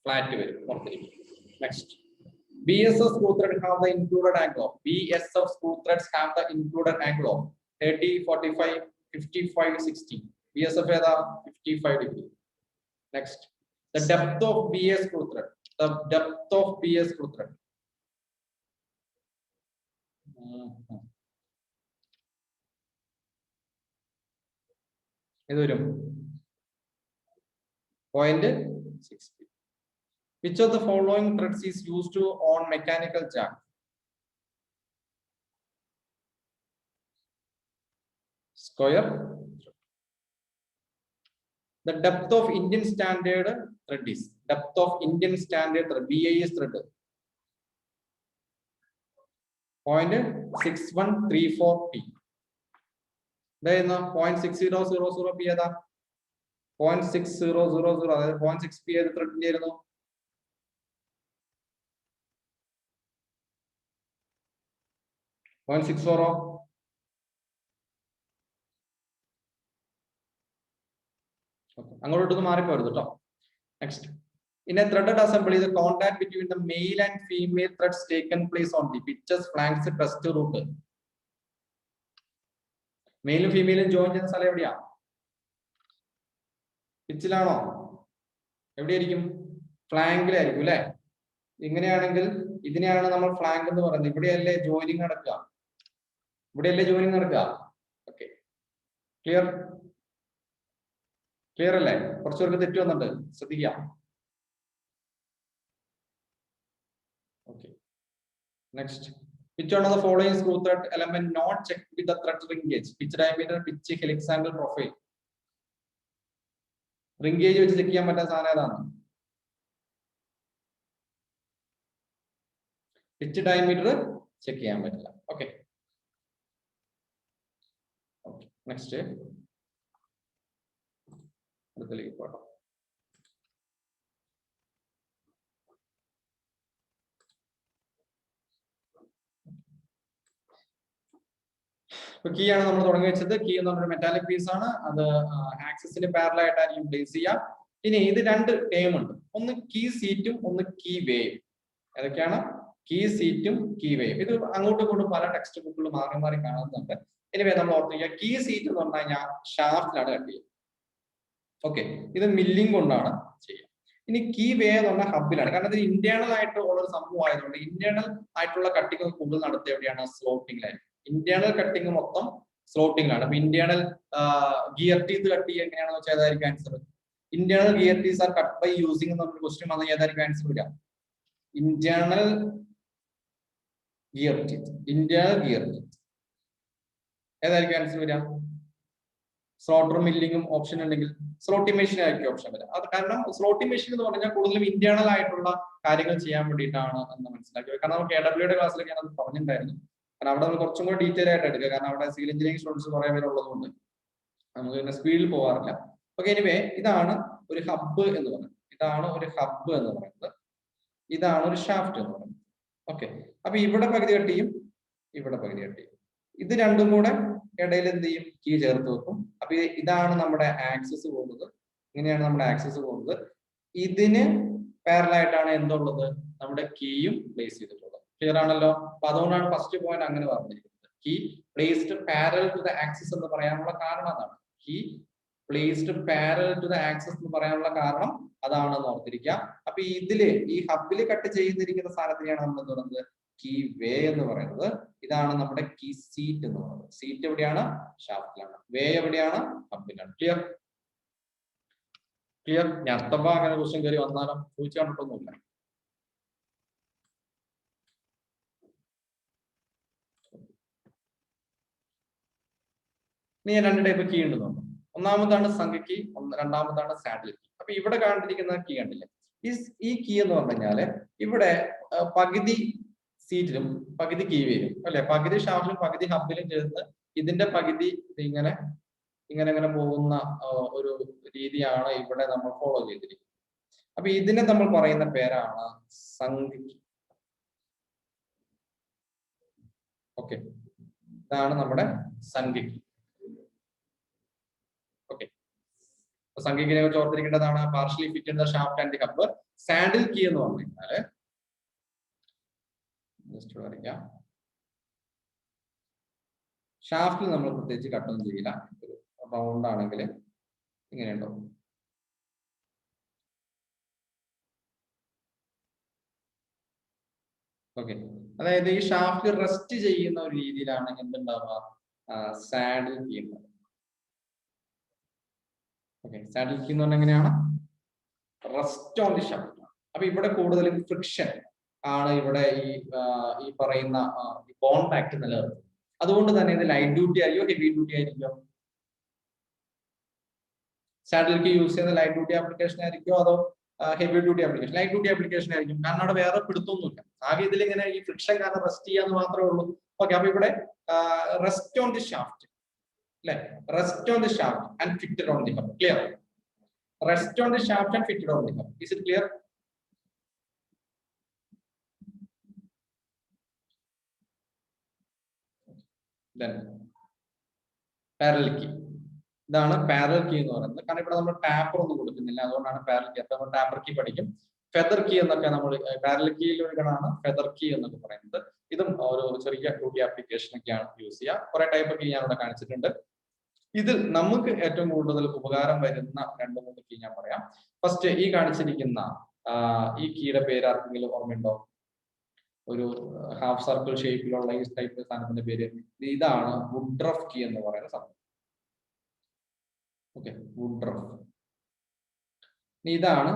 ഫ്ലാറ്റ് വരും പുറത്തിരിക്കും. Next, BSF screw thread have the included angle of 30, 45, 55, 60. BSF ഏതാ 55 degree. Next, the depth of BS screw thread. ഇത് വരും 0.6. Which of the following threads is used to on mechanical jack? Square. The depth of Indian standard thread is BIS thread 0.6134 P. There is 0.6000 P. 0.6000, അതായത് 0.6 P ഏത് ത്രെഡിന്റെ ആയിരുന്നു? 0.60. അങ്ങോട്ടൊന്ന് മാറിപ്പോരുത് കേട്ടോ. Next, in a threaded assembly, the contact between the male and female threads taken place on the pitches, flanks, crest, root. മെയിലും ഫീമെയിലും join ചെയ്യുന്ന സ്ഥലം എവിടെയാ? പിച്ചിലാണോ? എവിടെയായിരിക്കും? ഫ്ലാങ്കിലായിരിക്കും അല്ലെ? ഇങ്ങനെയാണെങ്കിൽ ഇതിനെയാണ് നമ്മൾ ഫ്ലാങ്ക് എന്ന് പറയുന്നത്. ഇവിടെയല്ലേ ജോയിനിങ് നടക്കുക? ഓക്കെ, ക്ലിയർ അല്ലേ? കുറച്ചുപേർക്ക് തെറ്റ് വന്നിട്ട് ശ്രദ്ധിക്കാം. Okay. Next, which one of the following screw thread element not checked with the thread ring gauge? Pitch diameter, pitch, helix angle, profile. Ring gauge വെച്ച് ചെക്ക് ചെയ്യാൻ പറ്റുന്ന സാധനം ഏതാണ്? പിച്ച് ഡയമീറ്റർ ചെക്ക് ചെയ്യാൻ പറ്റില്ല. ഓക്കെ, നെക്സ്റ്റ് അടുത്തേക്ക് പോകാം. Key ആണ് നമ്മൾ തുടങ്ങി വെച്ചത്. കീ എന്ന് പറഞ്ഞൊരു മെറ്റാലിക് പീസ് ആണ്. അത് ആക്സിസിന് പാരലൽ ആയിട്ടായിരിക്കും പ്ലേസ് ചെയ്യുക. ഇനി ഇത് രണ്ട് ടേം ഉണ്ട്, ഒന്ന് കീ സീറ്റും ഒന്ന് കീ വേയും. ഏതൊക്കെയാണ്? കീ സീറ്റും കീ വേയും. ഇത് അങ്ങോട്ടും ഇങ്ങോട്ടും പല ടെക്സ്റ്റ് ബുക്കുകളും മാറി മാറി കാണുന്നുണ്ട്. എനിവേ നമ്മൾ ഓർത്തിരിക്കുക, കീ സീറ്റ് എന്ന് പറഞ്ഞു കഴിഞ്ഞാൽ ഷാഫ്റ്റിലാണ് കട്ട് ചെയ്യുക. ഓക്കെ, ഇത് മില്ലിംഗ് കൊണ്ടാണ് ചെയ്യുക. ഇനി കീ വേ എന്ന് പറഞ്ഞാൽ ഹബിലാണ്. കാരണം ഇത് ഇന്റേണൽ ആയിട്ട് ഉള്ള ഒരു സംഭവം ആയതുകൊണ്ട് ഇന്റേണൽ ആയിട്ടുള്ള കട്ടിങ് കൂടുതൽ നടത്തുക എവിടെയാണ്? സ്ലോട്ടിങ്ങിലായിരിക്കും. ഇന്റേണൽ കട്ടിങ് മൊത്തം സ്ലോട്ടിങ്ങിലാണ്. അപ്പൊ ഇന്റേണൽ ഗിയർ ടീത്ത് കട്ട് ചെയ്യുക എങ്ങനെയാണെന്ന് വെച്ചാൽ ഏതായിരിക്കും answer? Internal gear teeth are cut by using എന്നൊരു ക്വസ്റ്റ്യൻ വന്നാൽ ഏതായിരിക്കും ആൻസർ വരിക? Internal gear teeth. ഏതായിരിക്കും ആൻസർ വരിക? സ്ലോട്ടർ മില്ലിങ്ങും ഓപ്ഷൻ ഉണ്ടെങ്കിൽ സ്ലോട്ടിംഗ് മെഷീൻ ആയിരിക്കും ഓപ്ഷൻ വരിക. അത് കാരണം സ്ലോട്ടിംഗ് മെഷീൻ എന്ന് പറഞ്ഞാൽ കൂടുതലും ഇന്റേണൽ ആയിട്ടുള്ള കാര്യങ്ങൾ ചെയ്യാൻ വേണ്ടിയിട്ടാണ് എന്ന് മനസ്സിലാക്കി. കാരണം നമുക്ക് AWയുടെ ക്ലാസ്സിലൊക്കെ ഞാൻ അത് പറഞ്ഞിട്ടുണ്ടായിരുന്നു. കാരണം അവിടെ നമ്മൾ കുറച്ചും കൂടെ ഡീറ്റെയിൽ ആയിട്ട് എടുക്കുക. കാരണം അവിടെ സിവിൽ എഞ്ചിനീയറിംഗ് സ്റ്റുഡൻസ് കുറെ പേര് ഉള്ളതുകൊണ്ട് നമുക്ക് പിന്നെ സ്പീഡിൽ പോകാറില്ല. ഓക്കെ, എനിവേ ഇതാണ് ഒരു ഹബ്ബ് എന്ന് പറയുന്നത്. ഇതാണ് ഒരു ഷാഫ്റ്റ് എന്ന് പറയുന്നത്. ഓക്കെ, അപ്പൊ ഇവിടെ പകുതി കട്ടിയും ഇവിടെ പകുതി കട്ടിയും. ഇത് രണ്ടും കൂടെ ഇടയിൽ എന്ത് ചെയ്യും? കീ ചേർത്ത് വെക്കും. അപ്പൊ ഇതാണ് നമ്മുടെ ആക്സിസ് പോകുന്നത്. ഇങ്ങനെയാണ് നമ്മുടെ ആക്സിസ് പോകുന്നത്. ഇതിന് പാരലൽ ആയിട്ടാണ് എന്തുള്ളത്? നമ്മുടെ കീയും പ്ലേസ് ചെയ്തിട്ടുള്ളത്. ക്ലിയർ ആണല്ലോ. അപ്പൊ അതുകൊണ്ടാണ് ഫസ്റ്റ് പോയിന്റ് അങ്ങനെ പറഞ്ഞിരിക്കുന്നത്. Key placed parallel to the axis എന്ന് പറയാനുള്ള കാരണം അതാണ്. Key placed parallel to the axis എന്ന് പറയാനുള്ള കാരണം അതാണെന്ന് ഓർത്തിരിക്കുക. അപ്പൊ ഇതില് ഈ ഹബില് കട്ട് ചെയ്യുന്നിരിക്കുന്ന സാധനത്തിനെയാണ് നമ്മൾ എന്ത് പറയുന്നത്, കീ വേ എന്ന് പറയുന്നത്. ഇതാണ് നമ്മുടെ കീ സീറ്റ് എന്ന് പറയുന്നത്. സീറ്റ് എവിടെയാണ്? ഷാഫ്റ്റിലാണ്. വേ എവിടെയാണ്? ഹബിലാണ്. Clear clear. ഞാൻ അഥവാ അങ്ങനെ ക്വസ്റ്റ്യൻ കയറി വന്നാലോ ചോദിച്ചു കണ്ടിട്ടൊന്നുമില്ല. ഇനി ഞാൻ രണ്ട് ടൈപ്പ് കീ ഉണ്ടെന്ന് പറഞ്ഞു. ഒന്നാമതാണ് സംഖ്യ കീ, രണ്ടാമതാണ് സാഡിൽ കീ. അപ്പൊ ഇവിടെ കണ്ടിരിക്കുന്ന കീ കണ്ടില്ലേ, ഈ കീ എന്ന് പറഞ്ഞു കഴിഞ്ഞാല് ഇവിടെ പകുതി സീറ്റിലും പകുതി കീ വരും അല്ലെ, പകുതി ഷാഫ്റ്റിലും പകുതി ഹബിലും ചേർന്ന് ഇതിന്റെ പകുതി ഇങ്ങനെ ഇങ്ങനെ ഇങ്ങനെ പോകുന്ന ഒരു രീതിയാണ് ഇവിടെ നമ്മൾ ഫോളോ ചെയ്തിരിക്കുന്നത്. അപ്പൊ ഇതിനെ നമ്മൾ പറയുന്ന പേരാണ് സംഖ്യ കീ. ഓക്കെ, ഇതാണ് നമ്മുടെ സംഖ്യ കീ. ഓക്കെ, സംഖ്യയെ കുറിച്ച് ഓർത്തിരിക്കേണ്ടതാണ്. Partially fit in the shaft and the hub. Saddle key എന്ന് പറഞ്ഞു കഴിഞ്ഞാല് ജസ്റ്റ് വരയ്ക്കാം. ഷാഫ്റ്റിൽ നമ്മൾ പ്രത്യേകിച്ച് കട്ടൊന്നും ചെയ്യില്ല. ഒരു റൗണ്ട് ആണെങ്കിൽ ഇങ്ങനെ ഉണ്ടാവും. ഓക്കെ, അതായത് ഈ ഷാഫ്റ്റ് റെസ്റ്റ് ചെയ്യുന്ന ഒരു രീതിയിലാണ് എന്തുണ്ടാവുക, സാഡിൽ കീ ഉണ്ടാവുക. ഓക്കെ, സാഡിൽ കീ എന്ന് പറഞ്ഞാൽ എങ്ങനെയാണ്, റെസ്റ്റ് ഓൺ ദി ഷാഫ്റ്റ്. അപ്പൊ ഇവിടെ കൂടുതലും ഫ്രിക്ഷൻ ആണ് ഇവിടെ ഈ പറയുന്ന കോണ്ടാക്ട് നിലനിർത്തുന്നത്. അതുകൊണ്ട് തന്നെ ഇത് ലൈറ്റ് ഡ്യൂട്ടി ആയിരിക്കോ ഹെവി ഡ്യൂട്ടി ആയിരിക്കോ? സാഡിൽ കീ യൂസ് ചെയ്യുന്ന ലൈറ്റ് ഡ്യൂട്ടി ആപ്ലിക്കേഷൻ ആയിരിക്കോ അതോ heavy duty application? Light duty application ആയിരിക്കും, കാരണം അവിടെ വേറെ പിടുത്തൊന്നുമില്ല. ആകെ ഇതിൽ ഇങ്ങനെ ഈ ഫ്രിക്ഷൻ കാരണം റെസ്റ്റ് ചെയ്യാന്ന് മാത്രമേ ഉള്ളൂ. ഓക്കെ, അപ്പൊ ഇവിടെ റെസ്റ്റ് ഓൺ ദി ഷാഫ്റ്റ് അല്ലെ, rest on the shaft and fitted on the hub. Clear? Rest on the shaft and fitted on the hub. Is it clear? Parallel key, ഇതാണ് parallel key എന്ന് പറയുന്നത്. കാരണം ഇവിടെ നമ്മൾ taper ഒന്നും കൊടുക്കുന്നില്ല, അതുകൊണ്ടാണ് പാരലൽ കീ. അപ്പൊ നമ്മൾ ടാപ്പർ കീ പഠിക്കും. ഫെദർ കീ എന്നൊക്കെ നമ്മൾ പാരലൽ കീയിൽ ഒരിക്കലാണ് ഫെദർ കീ എന്നൊക്കെ പറയുന്നത്. ഇതും ഒരു ചെറിയ ഡ്യൂട്ടി ആപ്ലിക്കേഷൻ ഒക്കെയാണ് യൂസ് ചെയ്യുക. കുറെ ടൈപ്പ് കീ ഞാൻ ഇവിടെ കാണിച്ചിട്ടുണ്ട്. ഇതിൽ നമുക്ക് ഏറ്റവും കൂടുതൽ ഉപകാരം വരുന്ന 2-3 കീ ഞാൻ പറയാം. ഫസ്റ്റ് ഈ കാണിച്ചിരിക്കുന്ന ഈ കീയുടെ പേര് ആർക്കെങ്കിലും ഓർമ്മയുണ്ടോ? ഒരു ഹാഫ് സർക്കിൾ ഷേപ്പിലുള്ള ഈ ടൈപ്പ് സാധനത്തിന്റെ പേര് ഇതാണ് വുഡ്രഫ് കീ എന്ന് പറയുന്ന സംഭവം. Okay, woodruff. ഇതാണ്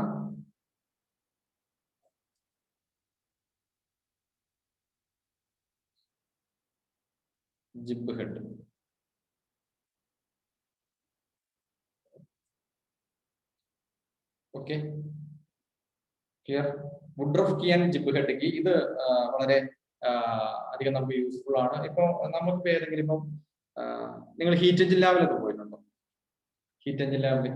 gib head. Okay, clear? Woodruff key and gib head key ഇത് വളരെ അധികം നമുക്ക് യൂസ്ഫുൾ ആണ്. ഇപ്പൊ നമുക്ക് ഏതെങ്കിലും ഇപ്പം നിങ്ങൾ ഹീറ്റ് എഞ്ചിൻ ലാബിലൊക്കെ പോയിട്ടുണ്ടോ? ഹീറ്റ് എഞ്ചിൻ ലാബിൽ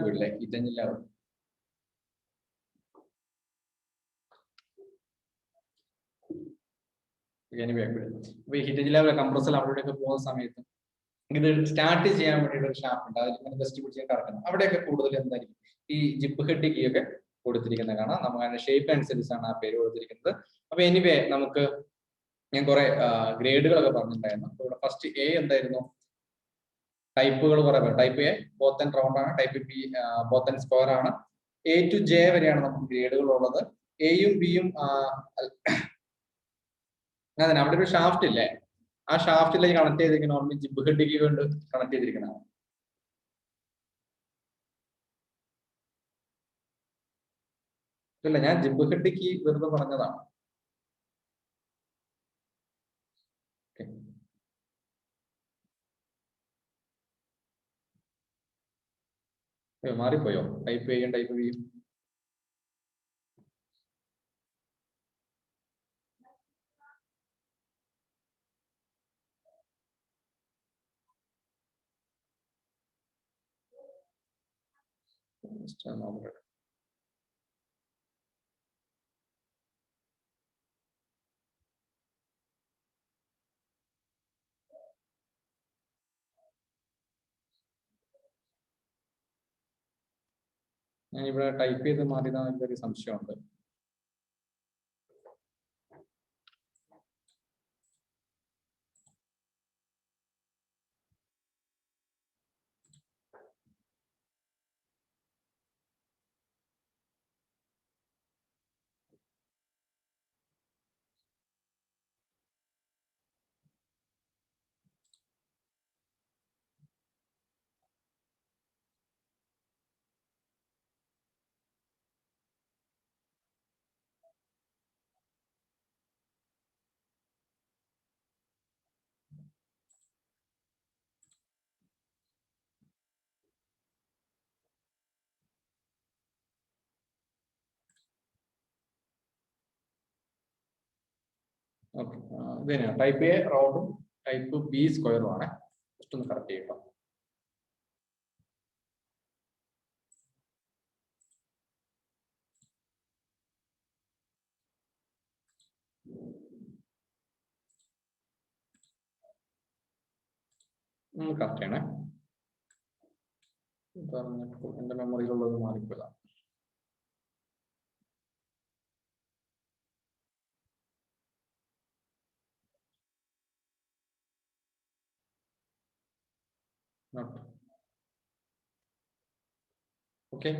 പോയില്ലേ? Heat engine lab heat engine ലാബിലെ കംപ്രസർ അവിടെയൊക്കെ പോകുന്ന സമയത്ത് ഇത് സ്റ്റാർട്ട് ചെയ്യാൻ വേണ്ടിയിട്ട് ഒരു ഷാഫ്റ്റ് ഉണ്ട്, അതിൽ ഇങ്ങനെ ജസ്റ്റ് പിടിച്ച് കറക്കണം. അവിടെയൊക്കെ കൂടുതൽ എന്തായിരിക്കും ഈ ജിപ്പ് ഹെഡ് കീ ഒക്കെ കൊടുത്തിരിക്കുന്നത് കാണാം. നമുക്ക് അതിന്റെ ഷേപ്പ് അനുസരിച്ചാണ് ആ പേര് കൊടുത്തിരിക്കുന്നത്. അപ്പൊ എനിവേ നമുക്ക് ഞാൻ കുറെ ഗ്രേഡുകളൊക്കെ പറഞ്ഞിട്ടുണ്ടായിരുന്നു. ഇവിടെ ഫസ്റ്റ് എ എന്തായിരുന്നു, ടൈപ്പുകൾ പറയാം. Type A both end round ആണ്, type B both end square ആണ്. എ ടു ജെ വരെയാണ് നമുക്ക് ഗ്രേഡുകൾ ഉള്ളത്. എയും ബിയും അതെ, അവിടെ ഒരു ഷാഫ്റ്റ് ഇല്ലേ, ആ ഷാഫ്റ്റിലേക്ക് കണക്ട് ചെയ്തിരിക്കുന്ന ഓർമ്മ ജിബ് ഹെഡ് കീ കൊണ്ട് കണക്ട് ചെയ്തിരിക്കുന്നതാണ്. ഇല്ല, ഞാൻ ജിബ് ഹെഡ് കീ വെറുതെ പറഞ്ഞതാണ്. മാറിപ്പോയോ? ടൈപ്പ് ചെയ്യും ടൈപ്പ് ചെയ്യും. ഞാൻ ഇവിടെ ടൈപ്പ് ചെയ്ത് മാറിയതാണ് എനിക്കൊരു സംശയമുണ്ട്. ഓക്കെ, ഇത് തന്നെയാണ് ടൈപ്പ് എ റൗണ്ടും ടൈപ്പ് ബി സ്ക്വയറും ആണ്. ജസ്റ്റ് ഒന്ന് കറക്റ്റ് ചെയ്യട്ടോ. കറക്റ്റ് ചെയ്യണേ. എന്റെ മെമ്മറിയിലുള്ളത് മാറിപ്പോയതാ. ഓക്കെ,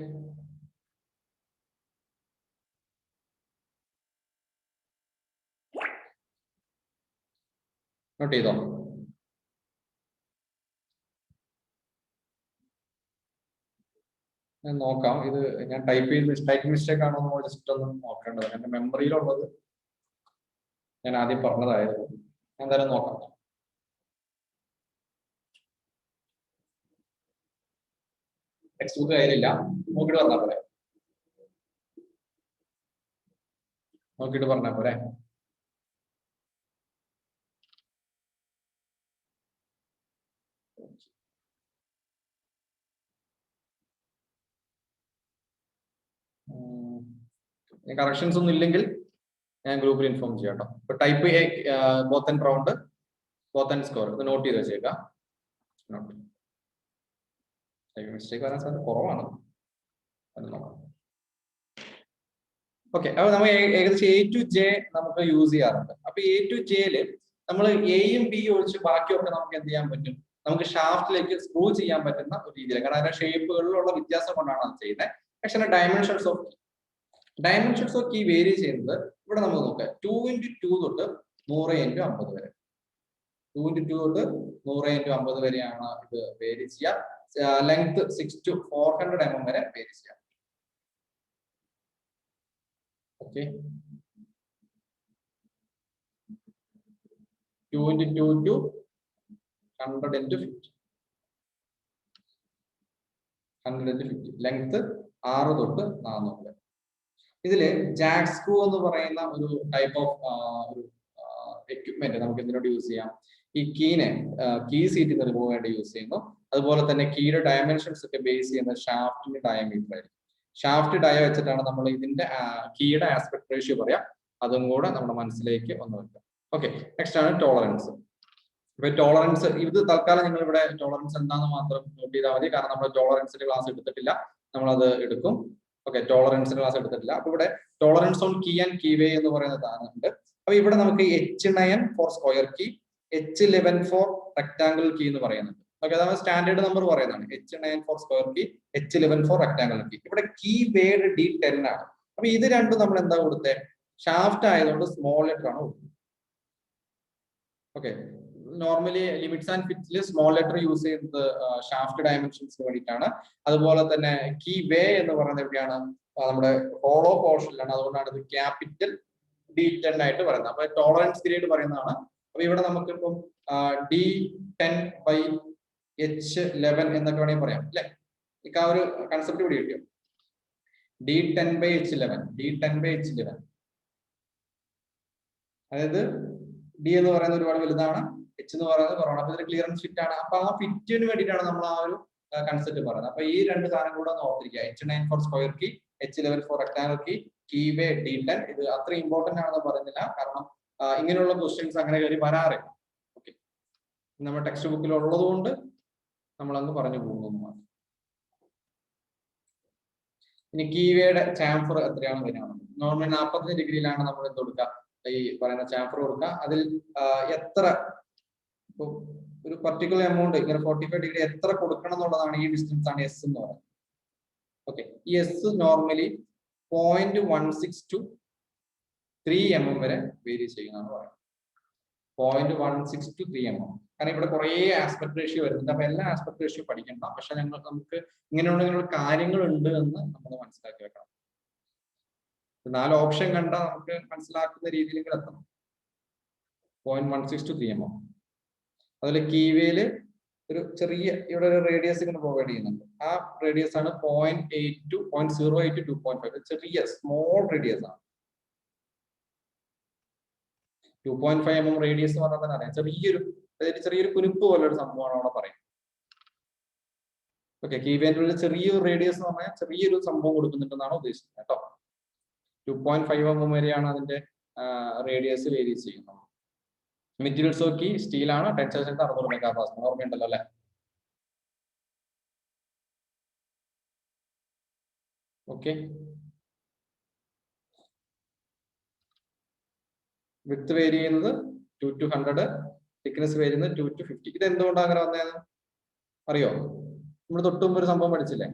നോട്ട് ചെയ്തോ? ഞാൻ നോക്കാം. ഇത് ഞാൻ ടൈപ്പ് ചെയ്ത് ടൈപ്പ് മിസ്റ്റേക്ക് ആണോ എന്ന് ജസ്റ്റ് ഒന്ന് നോക്കേണ്ടത്. എന്റെ മെമ്മറിയിലുള്ളത് ഞാൻ ആദ്യം പറഞ്ഞതായിരുന്നു. എന്തായാലും നോക്കാം. ടെക്സ്റ്റ് ബുക്ക് കയ്യിലില്ല, നോക്കിയിട്ട് പറഞ്ഞാൽ പോലെ. നോക്കിയിട്ട് പറഞ്ഞാൽ പോലെ. കറക്ഷൻസ് ഒന്നും ഇല്ലെങ്കിൽ ഞാൻ ഗ്രൂപ്പിൽ ഇൻഫോം ചെയ്യാം കേട്ടോ. ഇപ്പൊ type A both end round, both and score ഇത് നോട്ട് ചെയ്ത് വെച്ചേക്കാം. മിസ്റ്റേക്ക് വരാൻ സാധ്യത കുറവാണ്. അത് നോക്കാം. ഓക്കെ, അപ്പൊ നമ്മൾ ഏകദേശം എ ടു ജെ നമുക്ക് യൂസ് ചെയ്യാറുണ്ട്. അപ്പൊ എ ടു ജെയില് നമ്മൾ എയും ബി ഒഴിച്ച് ബാക്കിയൊക്കെ നമുക്ക് എന്ത് ചെയ്യാൻ പറ്റും? നമുക്ക് ഷാഫ്റ്റിലേക്ക് സ്ക്രൂ ചെയ്യാൻ പറ്റുന്ന ഒരു രീതിയിൽ. കാരണം അതിന്റെ ഷേപ്പുകളിലുള്ള വ്യത്യാസം കൊണ്ടാണ് അത് ചെയ്യുന്നത്. പക്ഷേ ഡയമെൻഷൻസ് ഓഫ് കീ വേരി ചെയ്യുന്നത് ഇവിടെ നമുക്ക് നോക്കാം. 2x2 തൊട്ട് 100x50 വരെ. 2x2 തൊട്ട് 100x50 വരെയാണ് ഇത് വേരി ചെയ്യുക. ലെങ്ത് 6 to 400 mm വരെ വേരി ചെയ്യാം. Okay, 2x2 to 100x50. 100x50 length 6 തൊട്ട് 400. ഇതില് ജാക്ക് സ്ക്രൂ എന്ന് പറയുന്ന ഒരു ടൈപ്പ് ഓഫ് ഒരു എക്യുപ്മെന്റ് നമുക്ക് എന്തിനോട് യൂസ് ചെയ്യാം? ഈ കീ സീറ്റിൽ നിന്ന് റിമൂവ് വേണ്ടി യൂസ് ചെയ്യുന്നു. അതുപോലെ തന്നെ കീയുടെ ഡയമെൻഷൻസ് ഒക്കെ ബേസ് ചെയ്യുന്ന ഷാഫ്റ്റിന്റെ ഡയമീറ്റർ ആയിരിക്കും. ഷാഫ്റ്റ് ഡയ വെച്ചിട്ടാണ് നമ്മൾ ഇതിന്റെ കീയുടെ ആസ്പെക്ട് റേഷ്യോ പറയാം. അതും കൂടെ നമ്മുടെ മനസ്സിലേക്ക് ഒന്ന് വെക്കാം. ഓക്കെ, നെക്സ്റ്റ് ആണ് ടോളറൻസ്. ഇപ്പൊ ടോളറൻസ് ഇത് തൽക്കാലം നിങ്ങൾ ഇവിടെ ടോളറൻസ് എന്താന്ന് മാത്രം നോട്ട് ചെയ്താൽ മതി. കാരണം നമ്മൾ ടോളറൻസിന്റെ ക്ലാസ് എടുത്തിട്ടില്ല, നമ്മളത് എടുക്കും. ഓക്കെ, ടോളറൻസിന്റെ ക്ലാസ് എടുത്തിട്ടില്ല. അപ്പൊ ഇവിടെ tolerance on key and key way എന്ന് പറയുന്ന സാധനമുണ്ട്. അപ്പൊ ഇവിടെ നമുക്ക് H9 for square key, H11 for rectangle key എന്ന് പറയുന്നുണ്ട്. ഓക്കെ, അതാണ് സ്റ്റാൻഡേർഡ് നമ്പർ പറയുന്നതാണ്. H9 for square key, H11 for rectangle key. ഇവിടെ കീ വേഡ് D10 ആണ്. അപ്പൊ ഇത് രണ്ടും നമ്മൾ എന്താ കൊടുത്തേ? ഷാഫ്റ്റ് ആയതുകൊണ്ട് സ്മോൾ ലെറ്റർ ആണ് കൊടുക്കുന്നത്. ഓക്കെ, നോർമലി ലിമിറ്റ്സ് ആൻഡ് ഫിറ്റ്സിൽ സ്മോൾ ലെറ്റർ യൂസ് ചെയ്യുന്നത് ഷാഫ്റ്റ് ഡയമെൻഷൻസിന് വേണ്ടിയിട്ടാണ്. അതുപോലെ തന്നെ കീ വേ എന്ന് പറയുന്നത് എവിടെയാണ്? നമ്മുടെ ഹോളോ പോർഷനിലാണ്. അതുകൊണ്ടാണ് ഇത് ക്യാപിറ്റൽ D10 ആയിട്ട് പറയുന്നത്. അപ്പൊ ടോളറൻസ് ഗ്രേഡ് പറയുന്നതാണ്. അപ്പൊ ഇവിടെ നമുക്ക് ഇപ്പം D10/H11 എന്നൊക്കെ വേണമെങ്കിൽ പറയാം അല്ലെ? ഈ ആ ഒരു കൺസെപ്റ്റ് ഇവിടെ കിട്ടിയോ? D10/H11. അതായത് ഡി എന്ന് പറയുന്നത് ഒരുപാട് വലുതാണ്, എച്ച് എന്ന് പറയുന്നത് കുറവാണ്. അപ്പൊ ഇതിൽ ക്ലിയറൻസ് ഫിറ്റ് ആണ്. അപ്പൊ ആ ഫിറ്റിന് വേണ്ടിയിട്ടാണ് നമ്മൾ ആ ഒരു കൺസെപ്റ്റ് പറയുന്നത്. അപ്പൊ ഈ രണ്ട് സാധനം കൂടെ ഒന്ന് ഓർത്തിരിക്കുക. H9 for square key, H11 for rectangle key, key way D10. ഇത് അത്ര ഇമ്പോർട്ടന്റ് ആണെന്ന് പറയുന്നില്ല, കാരണം ഇങ്ങനെയുള്ള ക്വസ്റ്റ്യൻസ് അങ്ങനെ കയറി വരാറില്ല. ഓക്കെ, നമ്മുടെ ടെക്സ്റ്റ് ബുക്കിൽ ഉള്ളത് കൊണ്ട് നമ്മളങ്ങ് പറഞ്ഞു പോകുന്നു. ഇനി കീവേയുടെ ചാംഫർ എത്രയാണ് വരുന്നത്? നോർമലി 45 ഡിഗ്രിയിലാണ് നമ്മൾ എന്ത് കൊടുക്കുക, ഈ പറയുന്ന ചാംഫർ കൊടുക്കുക. അതിൽ എത്ര ഒരു പർട്ടിക്കുലർ എമൗണ്ട് ഇങ്ങനെ 45 ഡിഗ്രി എത്ര കൊടുക്കണം എന്നുള്ളതാണ് ഈ ഡിസ്റ്റൻസ് ആണ് എസ് എന്ന് പറയുന്നത്. ഓക്കെ, ഈ എസ് നോർമലി 0.16 to 3 mm വരെ വേരി ചെയ്യുന്നതാണ് പറയുന്നത്. 0.16 to 3 mm. കാരണം ഇവിടെ കുറേ ആസ്പെക്ട് റേഷ്യോ വരുന്നുണ്ട്. അപ്പൊ എല്ലാ ആസ്പെക്ട് റേഷ്യോ പഠിക്കണ്ട, പക്ഷെ നമുക്ക് ഇങ്ങനെയുള്ള കാര്യങ്ങൾ ഉണ്ട് എന്ന് നമ്മൾ മനസ്സിലാക്കി വെക്കണം. 4 ഓപ്ഷൻ കണ്ടാൽ നമുക്ക് മനസ്സിലാക്കുന്ന രീതിയിലെങ്കിലും എത്തണം. 0.16 to 3 mm. അതുപോലെ കീവേയില് ഒരു ചെറിയ ഇവിടെ ഒരു റേഡിയസ് ഇങ്ങനെ പ്രൊവൈഡ് ചെയ്യുന്നുണ്ട്. ആ റേഡിയസ് ആണ് 0.8 to 0.08 to 2.5. ചെറിയ സ്മോൾ റേഡിയസ് ആണ്. 2.5 mm റേഡിയസ് എന്ന് പറഞ്ഞാൽ തന്നെ അറിയാം, ചെറിയൊരു കുനിപ്പ് പോലെ ഒരു സംഭവമാണ് അവിടെ പറയുന്നത്. ഓക്കെ, കീവേന്റെ ഉള്ളിൽ ചെറിയൊരു റേഡിയസ് എന്ന് പറഞ്ഞാൽ ചെറിയൊരു സംഭവം കൊടുക്കുന്നുണ്ടെന്നാണ് ഉദ്ദേശിക്കുന്നത് കേട്ടോ. 2.5 mm വരെയാണ് അതിന്റെ റേഡിയസ് വേരി ചെയ്യുന്നത്. മെറ്റീരിയൽസ് നോക്കി സ്റ്റീലാണ്, ടെൻസൈൽ സ്ട്രെങ്ത് 600 MPa. ഓർമ്മയുണ്ടല്ലോ അല്ലെ? ഓക്കെ, വിഡ്ത് വേരി ചെയ്യുന്നത് 2 to 100, തിക്നെസ് വേരി ചെയ്യുന്നത് 2 to 50. ഇത് എന്തുകൊണ്ടാണ് അങ്ങനെ വന്നതെന്ന് അറിയോ? നമ്മൾ തൊട്ട് മുമ്പ് ഒരു സംഭവം പഠിച്ചില്ലേ?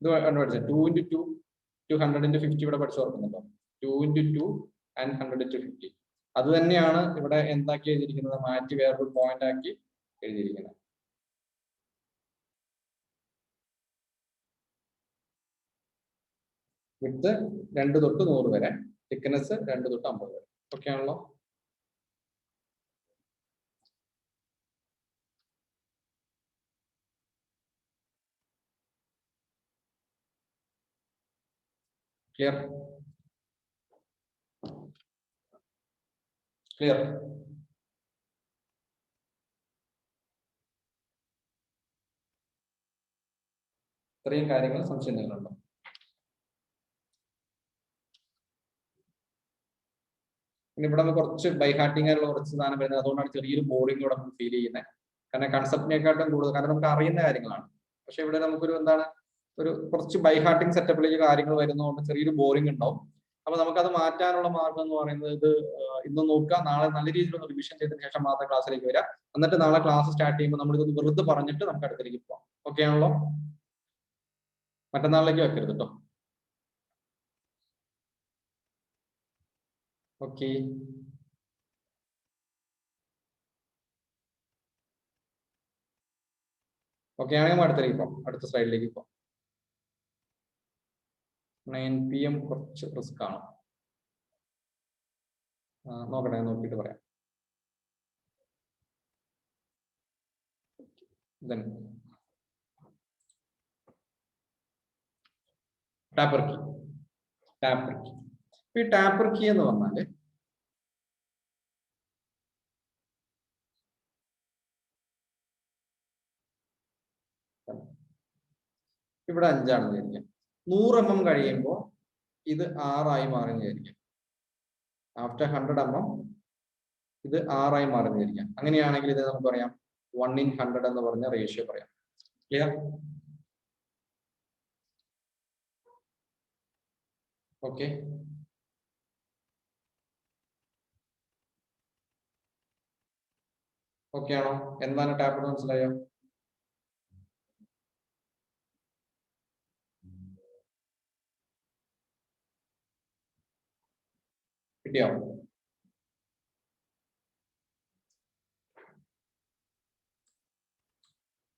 ഇത് പഠിച്ചത് 2 into 2 to 100 into 50 ഇവിടെ പഠിച്ചു ഓർക്കുന്നുണ്ടോ? 2 into 2 and 100 into 50. അത് തന്നെയാണ് ഇവിടെ എന്താക്കി എഴുതിയിരിക്കുന്നത്, മാറ്റി വേറൊരു പോയിന്റ് ആക്കി എഴുതിയിരിക്കുന്നത്. വിഡ്ത് 2 തൊട്ട് 100 വരെ, തിക്നെസ് 2 തൊട്ട് 50 വരെ. ഓക്കെ ആണല്ലോ? ക്ലിയർ? ക്ലിയർ? ഇത്രയും കാര്യങ്ങൾ സംശയം നിങ്ങളുണ്ടോ? പിന്നെ ഇവിടെ നമുക്ക് കുറച്ച് ബൈഹാർട്ടിംഗ് ആയിട്ടുള്ള കുറച്ച് സാധനം വരുന്നത്, അതുകൊണ്ടാണ് ചെറിയൊരു ബോറിംഗ് ഇവിടെ നമുക്ക് ഫീൽ ചെയ്യുന്നത്. കാരണം കൺസെപ്റ്റിനെക്കാട്ടും കൂടുതൽ, കാരണം നമുക്ക് അറിയുന്ന കാര്യങ്ങളാണ്. പക്ഷെ ഇവിടെ നമുക്കൊരു എന്താണ്, ഒരു കുറച്ച് ബൈഹാർട്ടിംഗ് സെറ്റപ്പിലേക്ക് കാര്യങ്ങൾ വരുന്നതുകൊണ്ട് ചെറിയൊരു ബോറിംഗ് ഉണ്ടാവും. അപ്പൊ നമുക്കത് മാറ്റാനുള്ള മാർഗം എന്ന് പറയുന്നത്, ഇത് ഇന്ന് നോക്കുക, നാളെ നല്ല രീതിയിൽ ഒന്ന് റിവിഷൻ ചെയ്തതിനു ശേഷം മാത്രം ക്ലാസ്സിലേക്ക് വരിക. എന്നിട്ട് നാളെ ക്ലാസ് സ്റ്റാർട്ട് ചെയ്യുമ്പോൾ നമ്മൾ ഇതൊന്ന് വെറുതെ പറഞ്ഞിട്ട് നമുക്ക് അടുത്തേക്ക് പോകാം. ഓക്കെ ആണല്ലോ? മറ്റന്നാളിലേക്ക് വെക്കരുത് കേട്ടോ. ഓക്കെ, ഓക്കെ ആണെങ്കിൽ അടുത്തേക്ക് പോകാം, അടുത്ത സ്ലൈഡിലേക്ക് പോകാം. 9 PM കുറച്ച് റിസ്ക് ആണ്, നോക്കട്ടെ, നോക്കിയിട്ട് പറയാം. Taper key. ഈ ടാപ്പർ കീ എന്ന് പറഞ്ഞാല് ഇവിടെ 5 ആണെന്ന് വിചാരിക്കാം. 100 mm കഴിയുമ്പോൾ ഇത് 6 ആയി മാറുന്ന വിചാരിക്കാം. ആഫ്റ്റർ 100 mm ഇത് 6 ആയി മാറുന്ന വിചാരിക്കാം. അങ്ങനെയാണെങ്കിൽ ഇത് നമുക്ക് പറയാം 1:100 എന്ന് പറഞ്ഞ റേഷ്യോ പറയാം. ക്ലിയർ? ഓക്കെ, ഓക്കെ ആണോ? എന്താണ് ടാപ്പർ മനസ്സിലായോ? കിട്ടിയോ?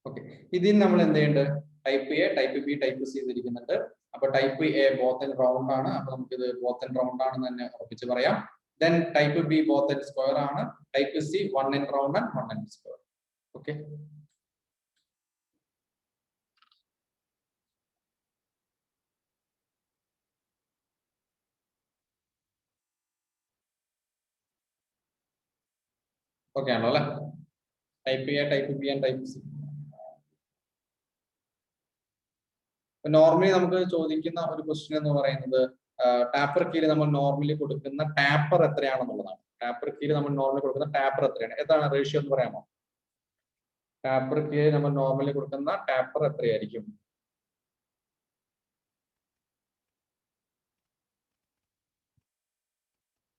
ഓക്കെ, ഇതിൽ നമ്മൾ എന്ത് ചെയ്യുന്നുണ്ട്, type A, type B, type C എന്നിരിക്കുന്നുണ്ട്. അപ്പൊ type A both end round ആണ്, അപ്പൊ നമുക്ക് ഇത് ബോത്ത് ആൻഡ് റൗണ്ട് ആണെന്ന് തന്നെ ഉറപ്പിച്ച് പറയാം. Then type B both end square ആണ്, type C 1 and round and 1 and square. Okay, okay ആണല്ലോ അല്ലെ? Type A, type B and type C. Normally നമുക്ക് ചോദിക്കുന്ന ഒരു ക്വസ്റ്റ്യൻ എന്ന് പറയുന്നത്, ടാപ്പർ കീയിൽ നമ്മൾ നോർമലി കൊടുക്കുന്ന ടാപ്പർ എത്രയാണെന്നുള്ളതാണ്. ടാപ്പർ കീയിൽ നമ്മൾ നോർമലി കൊടുക്കുന്ന ടാപ്പർ എത്രയാണ്? ഏതാണ് റേഷ്യോ എന്ന് പറയാമോ? ടാപ്പർ കീയിൽ നമ്മൾ നോർമലി കൊടുക്കുന്ന ടാപ്പർ എത്രയായിരിക്കും?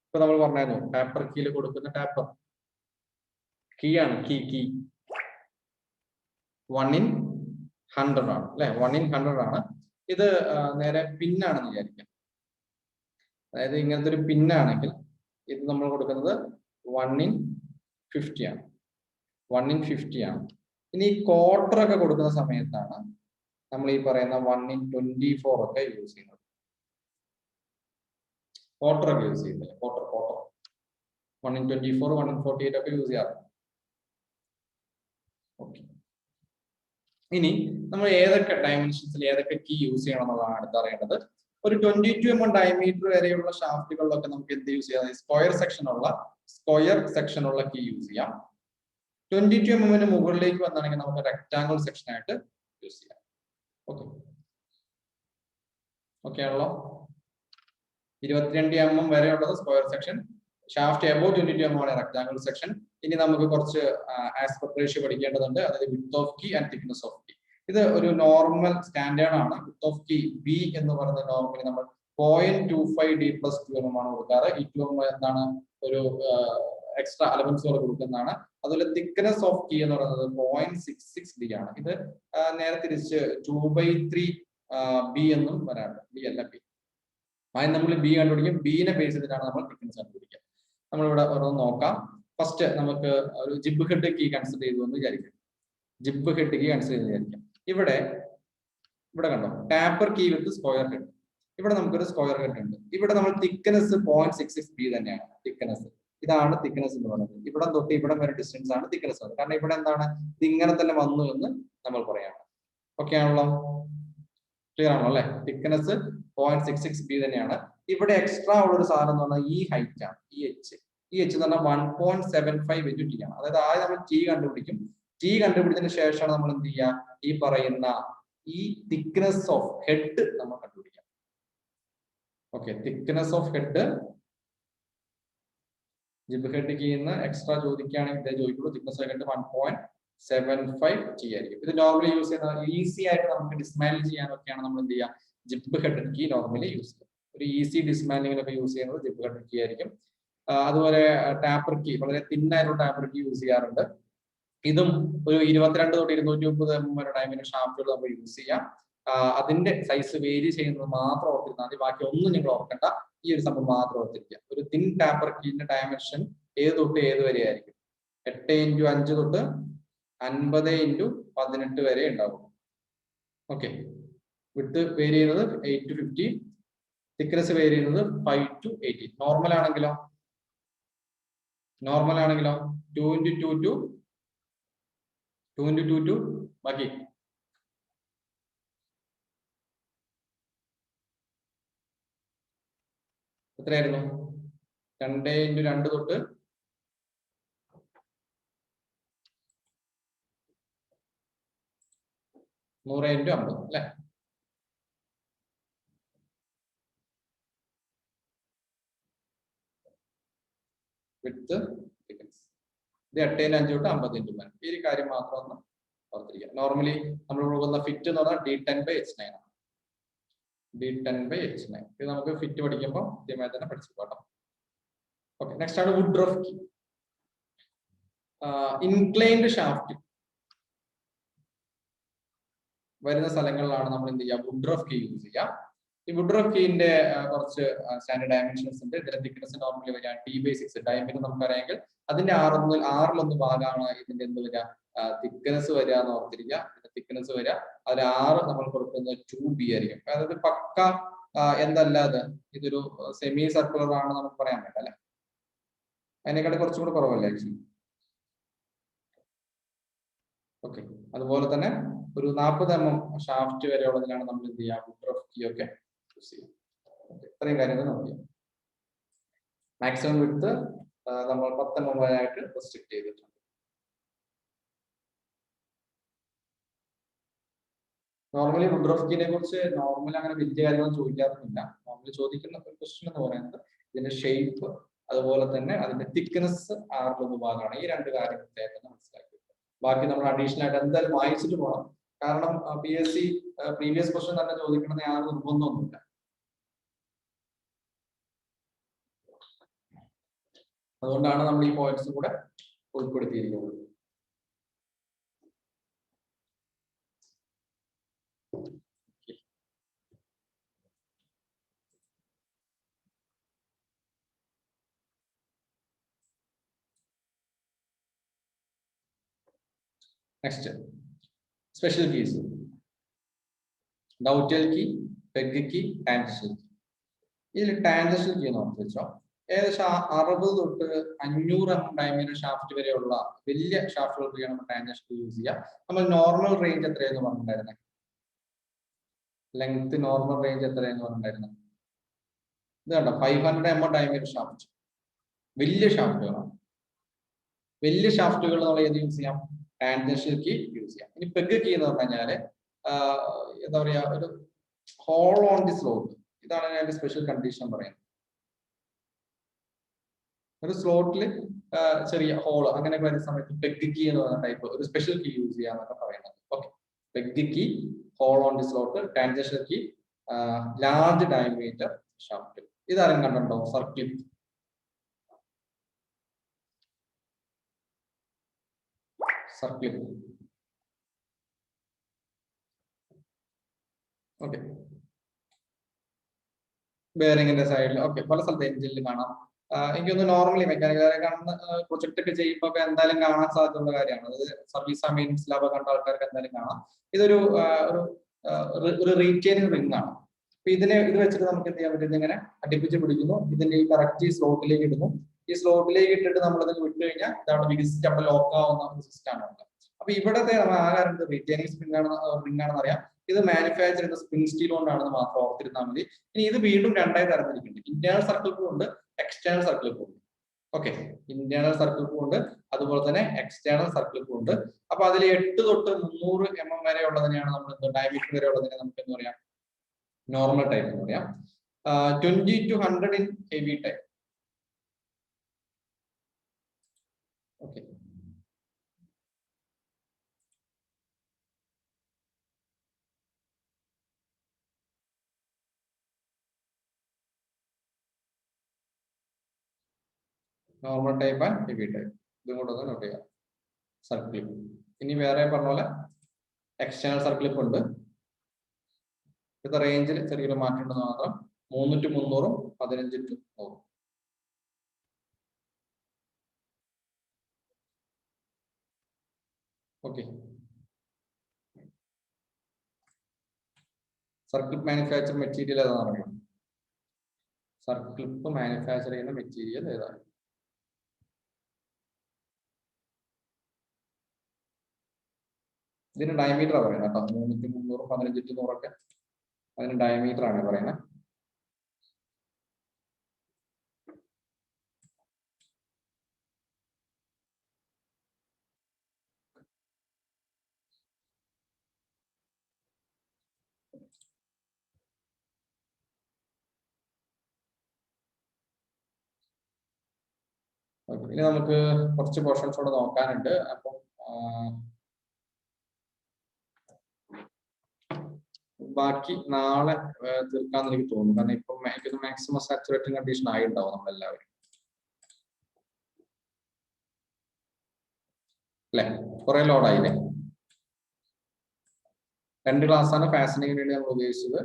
ഇപ്പൊ നമ്മൾ പറഞ്ഞായിരുന്നു ടാപ്പർ കീയിൽ കൊടുക്കുന്ന ടാപ്പർ കീ ആണ്, കീ 1/100 ആണ് അല്ലെ? 1/100 ആണ്. ഇത് നേരെ പിന്നാണെന്ന് വിചാരിക്കാം. അതായത് ഇങ്ങനത്തെ ഒരു പിന്നാണെങ്കിൽ ഇത് നമ്മൾ കൊടുക്കുന്നത് 1/50 ആണ്. 1/50 ആണ്. ഇനി ക്വാർട്ടർ ഒക്കെ കൊടുക്കുന്ന സമയത്താണ് നമ്മൾ ഈ പറയുന്ന 1/24 ഒക്കെ യൂസ് ചെയ്യുന്നത്. ക്വാർട്ടർ ഒക്കെ യൂസ് ചെയ്യുന്നില്ല. ക്വാർട്ടർ 1/24, 1/48 ഒക്കെ യൂസ് ചെയ്യാറുണ്ട്. ഓക്കെ. ഇനി നമ്മൾ ഏതൊക്കെ ഡയമെൻഷൻസിൽ ഏതൊക്കെ കീ യൂസ് ചെയ്യണം എന്നുള്ളതാണ് അടുത്തറിയേണ്ടത്. ഒരു 22 mm ഡയമീറ്റർ വരെയുള്ള ഷാഫ്റ്റുകളിലൊക്കെ നമുക്ക് എന്ത് യൂസ് ചെയ്യാം? സ്ക്വയർ സെക്ഷൻ ഉള്ള കീ യൂസ് ചെയ്യാം. 22 mm മുകളിലേക്ക് വന്നാണെങ്കിൽ നമുക്ക് റെക്ടാംഗിൾ സെക്ഷൻ ആയിട്ട് യൂസ് ചെയ്യാം. ഓക്കെ ആണല്ലോ? 22 mm വരെയുള്ളത് square section, shaft above 22 mm ആണ് റെക്ടാംഗിൾ സെക്ഷൻ. ഇനി നമുക്ക് കുറച്ച് ആസ്പെക്ട് റേഷ്യോ പഠിക്കേണ്ടതുണ്ട്, അതായത് width of key and thickness of key. ഇത് ഒരു നോർമൽ സ്റ്റാൻഡേർഡ് ആണ്. വിഡ്ത് ഓഫ് കീ ബി എന്ന് പറയുന്ന നോർമലി നമ്മൾ 0.25D+2 mm ആണ് കൊടുക്കാറ്. ഈ 2 mm എന്താണ് ഒരു എക്സ്ട്രാ അലവൻസുകൾ കൊടുക്കുന്നതാണ്. അതുപോലെ തിക്നെസ് ഓഫ് കീ എന്ന് പറയുന്നത് 0.66D ആണ്. ഇത് നേരെ തിരിച്ച് 2/3 B എന്നും വരാറുണ്ട്. ബി അല്ല ബി. ആദ്യം നമ്മൾ ബി കണ്ടുപിടിക്കും. ബിനെ ബേസ് ചെയ്തിട്ടാണ് നമ്മൾ തിക്നെസ് കണ്ടുപിടിക്കുക. നമ്മളിവിടെ ഓരോന്ന് നോക്കാം. ഫസ്റ്റ് നമുക്ക് ഒരു ജിബ് ഹെഡ് കീ കൺസിഡർ ചെയ്തു എന്ന് വിചാരിക്കാം. ജിബ് ഹെഡ് കീ കൺസിഡർ ചെയ്ത് വിചാരിക്കാം. ഇവിടെ കണ്ടോ taper key with square head. ഇവിടെ നമുക്കൊരു സ്ക്വയർ ഹെഡ് ഉണ്ട്. ഇവിടെ നമ്മൾ തിക്നെസ് 0.66B തന്നെയാണ് തിക്നെസ്. ഇതാണ് തിക്നെസ് എന്ന് പറയുന്നത്. ഇവിടെ തൊട്ട് ഇവിടെ വരെ ഡിസ്റ്റൻസ് ആണ് തിക്നെസ്. കാരണം ഇവിടെ എന്താണ് ഇത് ഇങ്ങനെ തന്നെ വന്നു എന്ന് നമ്മൾ പറയാണ്. ഓക്കെ ആണല്ലോ? ക്ലിയർ ആണല്ലോ അല്ലെ? തിക്നെസ് 0.66B തന്നെയാണ്. ഇവിടെ എക്സ്ട്രാ ഉള്ള ഒരു സാധനം എന്ന് പറഞ്ഞാൽ ഈ ഹൈറ്റ് ആണ്, ഈ എച്ച് എന്ന് പറഞ്ഞാൽ 1.75 T ആണ്. അതായത് ആദ്യം നമ്മൾ ടി കണ്ടുപിടിക്കും. ടി കണ്ടുപിടിച്ചതിന് ശേഷമാണ് നമ്മൾ എന്ത് ചെയ്യുക? ഈ പറയുന്ന ഈ തിക്നെസ് ഓഫ് ഹെഡ് നമ്മൾ കണ്ടുപിടിക്കാം. Okay, thickness of head gib head കീന്ന് എക്സ്ട്രാ ചോദിക്കുകയാണെങ്കിൽ ചോദിക്കുള്ളൂ. തിക്നെസ് ഓഫ് ഹെഡ് 1.75T ആയിരിക്കും. ഇത് നോർമലി യൂസ് ചെയ്യുന്ന ഈസി ആയിട്ട് നമുക്ക് ഡിസ്മാൻഡിൽ ചെയ്യാനൊക്കെയാണ് നമ്മൾ എന്ത് ചെയ്യുക? ജിബ് ഹെഡ് കീ നോർമലി യൂസ് ചെയ്യുക. ഒരു ഈസി ഡിസ്മാൻഡിങ്ങിനൊക്കെ യൂസ് ചെയ്യുന്നത് ജിബ് ഹെഡ് കീ ആയിരിക്കും. അതുപോലെ ടാപ്പർ കീ, വളരെ തിന്നായിട്ടുള്ള ടാപ്പർ കീ യൂസ് ചെയ്യാറുണ്ട്. ഇതും ഒരു 22 തൊട്ട് 230 mm വരെ ഡയമണ്ട് ഷാഫ്റ്റുകൾ നമ്മൾ യൂസ് ചെയ്യാം. അതിന്റെ സൈസ് വേരി ചെയ്യുന്നത് മാത്രം ഓർത്തിരുന്നാൽ മതി. ബാക്കി ഒന്നും നിങ്ങൾ ഓർക്കണ്ട. ഈ ഒരു സംഭവം മാത്രം ഓർത്തിരിക്കുക. ഒരു തിൻ ടാപ്പർ കീന്റെ ഡയമെൻഷൻ ഏത് തൊട്ട് ഏത് വരെ ആയിരിക്കും? 8x5 തൊട്ട് 50x18 വരെ ഉണ്ടാവും. ഓക്കെ, വിഡ്ത് വേരി ചെയ്യുന്നത് 8 to 50, തിക്നെസ് വേരി ചെയ്യുന്നത് 5 to 18. നോർമൽ ആണെങ്കിലോ 2x2 to ബാക്കി എത്രയായിരുന്നു? 2x2 തൊട്ട് 100x50 അല്ലെ? വിഡ്ത് തിക്നെസ് ഇത് 8x5 തൊട്ട് 50x. ഈ ഒരു കാര്യം മാത്രം ഒന്ന് ഓർത്തിരിക്കുക. നോർമലി നമ്മൾ കൊടുക്കുന്ന ഫിറ്റ് എന്ന് പറഞ്ഞാൽ D10/H9 ആണ്. D10/H9. ഇത് നമുക്ക് ഫിറ്റ് പഠിക്കുമ്പോൾ കൃത്യമായി തന്നെ പഠിച്ചു പോകാം. ഓക്കെ, നെക്സ്റ്റ് ആണ് വുഡ്റഫ് കീ. ഇൻക്ലൈൻഡ് ഷാഫ്റ്റ് വരുന്ന സ്ഥലങ്ങളിലാണ് നമ്മൾ എന്ത് ചെയ്യുക? വുഡ്റഫ് കീ യൂസ് ചെയ്യുക. ഈ വുഡ്റഫ് കീന്റെ കുറച്ച് സ്റ്റാൻഡേർഡ് ഡയമെൻഷൻസ് ഉണ്ട്. ഇതിന്റെ തിക്നെസ് നോർമലി വരിക T/6. ഡയമീറ്റർ നമുക്കറിയാമെങ്കിൽ അതിന്റെ 6 ഭാഗമാണ് ഇതിന്റെ എന്ത് വരിക? തിക്നെസ് വരിക എന്ന് ഓർത്തിരിക്കുക. തിക്നെസ് വരിക അതിൽ 6 നമ്മൾ കൊടുക്കുന്നത് 2B ആയിരിക്കും. അതായത് പക്ക എന്തല്ലാതെ ഇതൊരു സെമി സർക്കുലർ ആണ് നമുക്ക് പറയാൻ പറ്റില്ല അല്ലെ? അതിനെക്കാട്ടി കുറച്ചും കൂടെ കുറവല്ലേ ആക്ച്വലി? ഓക്കെ, അതുപോലെ തന്നെ ഒരു 40 mm ഷാഫ്റ്റ് വരെ ഉള്ളതിനാണ് നമ്മൾ എന്ത് ചെയ്യുക? വുഡ്റഫ് കീ ഒക്കെ യൂസ് ചെയ്യുക. ഇത്രയും കാര്യങ്ങൾ നോക്കിയാൽ മാക്സിമം വിഡ്ത് നമ്മൾ 10 mm ആയിട്ട് റെസ്ട്രിക്ട് ചെയ്തിട്ടുണ്ട്. നോർമലി വുഡ്റഫ് കീനെ കുറിച്ച് നോർമലി അങ്ങനെ വലിയ കാര്യങ്ങൾ ചോദിക്കാറൊന്നുമില്ല. നോർമലി ചോദിക്കുന്ന ഒരു ക്വസ്റ്റ്യൻ എന്ന് പറയുന്നത് ഇതിന്റെ ഷേപ്പ് അതുപോലെ തന്നെ അതിന്റെ തിക്നെസ് 6 ഭാഗമാണ്. ഈ 2 കാര്യം പ്രത്യേകം മനസ്സിലാക്കി. ബാക്കി നമ്മൾ അഡീഷണൽ ആയിട്ട് എന്തായാലും വായിച്ചിട്ട് പോകണം. കാരണം PSC പ്രീവിയസ് ക്വസ്റ്റ്യൻ തന്നെ ചോദിക്കണമെന്ന് യാതൊരു നിർബന്ധമൊന്നുമില്ല. അതുകൊണ്ടാണ് നമ്മൾ ഈ പോയിന്റ്സും കൂടെ ഉൾപ്പെടുത്തിയിരിക്കുന്നത്. Next special keys. Dowel key, peg key, tangential key. ഇതിൽ ടാൻജൻഷ്യൽ കീ എന്ന് പറഞ്ഞു വെച്ചോ, ഏകദേശം 60 തൊട്ട് 500 mm ഡയമീറ്റർ ഷാഫ്റ്റ് വരെയുള്ള വലിയ ഷാഫ്റ്റുകൾക്ക് നമ്മൾ ടാൻജൻഷ്യൽ യൂസ് ചെയ്യുക. നമ്മൾ നോർമൽ റേഞ്ച് എത്രയെന്ന് പറഞ്ഞിട്ടുണ്ടായിരുന്നത്? ലെങ്ത് നോർമൽ റേഞ്ച് എത്രയെന്ന് പറഞ്ഞിട്ടുണ്ടായിരുന്നത്? ഇത് കണ്ടോ, 500 mm ഡയമീറ്റർ ഷാഫ്റ്റ്, വലിയ ഷാഫ്റ്റുകളാണ്. വലിയ ഷാഫ്റ്റുകൾ നമ്മൾ ഏത് യൂസ് ചെയ്യാം? ടാൻജൻഷ്യൽ കീ യൂസ് ചെയ്യാം. ഇനി പെഗ് കീ എന്ന് പറഞ്ഞു കഴിഞ്ഞാല് എന്താ പറയാ, ഒരു ഹോൾ ഓൺ ദി സ്ലോട്ട്. ഇതാണ് ഞാൻ സ്പെഷ്യൽ കണ്ടീഷൻ പറയുന്നത്. ഒരു സ്ലോട്ടിൽ ചെറിയ ഹോള് അങ്ങനെയൊക്കെ വരുന്ന സമയത്ത് പെഗ് കീ എന്ന് പറയുന്ന ടൈപ്പ് ഒരു സ്പെഷ്യൽ കീ യൂസ് ചെയ്യാന്നൊക്കെ പറയുന്നത്. Okay, peg key, hole on the slot, tangential key, large diameter shaft. ഇതാരും കണ്ടോ? സർക്കിൾ. സർക്കിൾ. ഓക്കെ, ബെയറിംഗിന്റെ സൈഡിൽ ഓക്കെ പല സ്ഥലത്ത് എഞ്ചിനിൽ കാണാം. എനിക്കൊന്ന് നോർമലി മെക്കാനിക്കൽ കാണുന്ന പ്രൊജക്ട് ഒക്കെ ചെയ്യുമ്പോൾ ഒക്കെ എന്തായാലും കാണാൻ സാധ്യതയുള്ള കാര്യമാണ്. അത് സർവീസ് മെയിൻ്റെനൻസ് ലാബ് കണ്ട ആൾക്കാർക്ക് എന്തായാലും കാണാം. ഇതൊരു ഒരു റീറ്റെയിനിങ് റിംഗ് ആണ്. അപ്പൊ ഇത് വെച്ചിട്ട് നമുക്ക് എന്ത് ചെയ്യാൻ പറ്റും? ഇങ്ങനെ അടുപ്പിച്ച് പിടിക്കുന്നു, ഇതിന്റെ ഈ കറക്റ്റ് സ്ലോട്ടിലേക്ക് ഇടുന്നു. ഈ സ്ലോട്ടിലേക്ക് ഇട്ടിട്ട് നമ്മളത് വിട്ടു കഴിഞ്ഞാൽ ഇതവിടെ വികസിച്ച് അവിടെ ലോക്ക് ആവുന്ന ഒരു സിസ്റ്റം ആണ്. അപ്പൊ ഇവിടത്തെ നമ്മൾ ആകാരം റീറ്റെയിനിങ് സ്പ്രിംഗ് ആണ്, റിംഗ് ആണെന്ന് അറിയാം. ഇത് മാനുഫാക്ചർ ചെയ്ത സ്പ്രിംഗ് സ്റ്റീൽ കൊണ്ടാണെന്ന് മാത്രം ഓർത്തിരുന്നാൽ മതി. ഇനി ഇത് വീണ്ടും 2 ആയി തരംതിരിക്കുന്നുണ്ട്. ഇന്റേണൽ സർക്കിൾ ക്രൂ ഉണ്ട്, എക്സ്റ്റേണൽ സർക്കിൾ ക്രൂ ഉണ്ട്. ഓക്കെ, ഇന്റേണൽ സർക്കിൾ ക്രൂ ഉണ്ട്, അതുപോലെ തന്നെ എക്സ്റ്റേണൽ സർക്കിൾ ക്രൂ ഉണ്ട്. അപ്പൊ അതിൽ 8 തൊട്ട് 300 mm വരെ ഉള്ളതിനെയാണ് നമ്മൾ ഡയമീറ്റർ വരെ ഉള്ളതിനെ നമുക്ക് എന്ന് പറയാം നോർമൽ ടൈപ്പ് എന്ന് പറയാം. 20 to 100 in heavy type. Okay, normal type and heavy type. ഇതും കൂടെ ഒന്ന് നോട്ട് ചെയ്യാം. സർക്കിൾ. ഇനി വേറെ പറഞ്ഞ പോലെ എക്സ്റ്റേണൽ സർക്കിൾ ക്ലിപ്പ് ഉണ്ട്. ഇത് റേഞ്ചിൽ ചെറിയൊരു മാറ്റം ഉണ്ടെന്ന് മാത്രം. 3 to 300, 15 to 100. Okay, circle manufacture material ഏതാണെന്ന് അറിയാം? സർക്കിൾ മാനുഫാക്ചർ ചെയ്യുന്ന മെറ്റീരിയൽ ഏതാണ്? ഇതിന് ഡയമീറ്റർ പറയുന്നത് കേട്ടോ. 3 to 300, 15 to 100 ഒക്കെ അതിന് ഡയമീറ്റർ ആണ് പറയുന്നത്. ഇനി നമുക്ക് കുറച്ച് പോർഷൻസ് കൂടെ നോക്കാനുണ്ട്. അപ്പം ബാക്കി നാളെ തീർക്കാന്ന് എനിക്ക് തോന്നുന്നു. കാരണം ഇപ്പം എനിക്കൊന്ന് മാക്സിമം സാച്ചുറേറ്റിംഗ് കണ്ടീഷൻ ആയിട്ടുണ്ടാവും നമ്മളെല്ലാവരും, അല്ലെ? കുറെ ലോഡായില്ലേ? 2 ക്ലാസ്സാണ് ഫാഷനിങ്ങിന് വേണ്ടി നമ്മൾ ഉപയോഗിച്ചത്.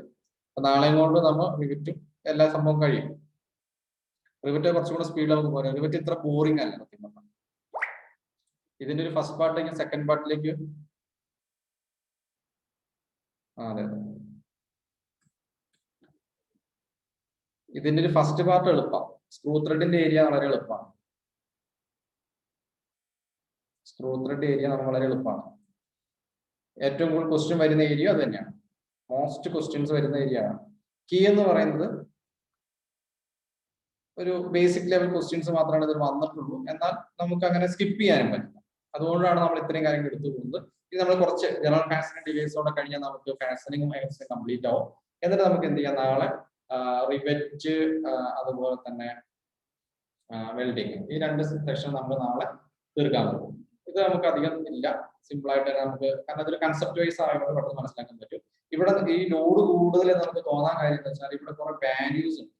അപ്പൊ നാളെയും കൊണ്ട് നമ്മൾ റിവിറ്റും എല്ലാ സംഭവം കഴിയും. റിവിറ്റ് കുറച്ചും കൂടെ സ്പീഡിൽ നമുക്ക് പോരാ. റിവിറ്റ് ഇത്ര ബോറിംഗ് അല്ല സത്യം പറഞ്ഞാൽ. ഇതിന്റെ ഒരു ഫസ്റ്റ് പാർട്ടിലേക്ക് സെക്കൻഡ് പാർട്ടിലേക്ക് അതെ, ഇതിന്റെ ഒരു ഫസ്റ്റ് പാർട്ട് എളുപ്പമാണ്. സ്ക്രൂ ത്രെഡിന്റെ ഏരിയ വളരെ എളുപ്പമാണ്. സ്ക്രൂ ത്രെഡ് ഏരിയ നമുക്ക് വളരെ എളുപ്പമാണ്. ഏറ്റവും കൂടുതൽ ക്വസ്റ്റ്യൻ വരുന്ന ഏരിയ അത് തന്നെയാണ്. മോസ്റ്റ് ക്വസ്റ്റ്യൻസ് വരുന്ന ഏരിയ ആണ്. കീ എന്ന് പറയുന്നത് ഒരു ബേസിക് ലെവൽ ക്വസ്റ്റ്യൻസ് മാത്രമാണ് ഇതിൽ വന്നിട്ടുള്ളൂ. എന്നാൽ നമുക്ക് അങ്ങനെ സ്കിപ്പ് ചെയ്യാനും പറ്റില്ല. അതുകൊണ്ടാണ് നമ്മൾ ഇത്രയും കാര്യങ്ങൾ എടുത്തു പോകുന്നത്. ഇത് നമ്മൾ കുറച്ച് ജനറൽ ഫാഷനിങ് ഡിവൈസോടെ കഴിഞ്ഞാൽ നമുക്ക് ഫാഷനിങ്ങും ഏകദേശം കംപ്ലീറ്റ് ആവും. എന്നിട്ട് നമുക്ക് എന്ത് ചെയ്യാം, നാളെ റിവെറ്റ് അതുപോലെ തന്നെ വെൽഡിങ്. ഈ 2 സെക്ഷൻ നമ്മൾ നാളെ തീർക്കാൻ പോകും. ഇത് നമുക്ക് അധികം ഇല്ല, സിമ്പിൾ ആയിട്ട് നമുക്ക്, കാരണം അതൊരു കൺസെപ്റ്റ് വൈസ് ആയതുകൊണ്ട് പെട്ടെന്ന് മനസ്സിലാക്കാൻ പറ്റും. ഇവിടെ ഈ ലോഡ് കൂടുതൽ നമുക്ക് തോന്നാൻ കാര്യം എന്താ വെച്ചാൽ ഇവിടെ കുറെ വാല്യൂസ് ഉണ്ട്.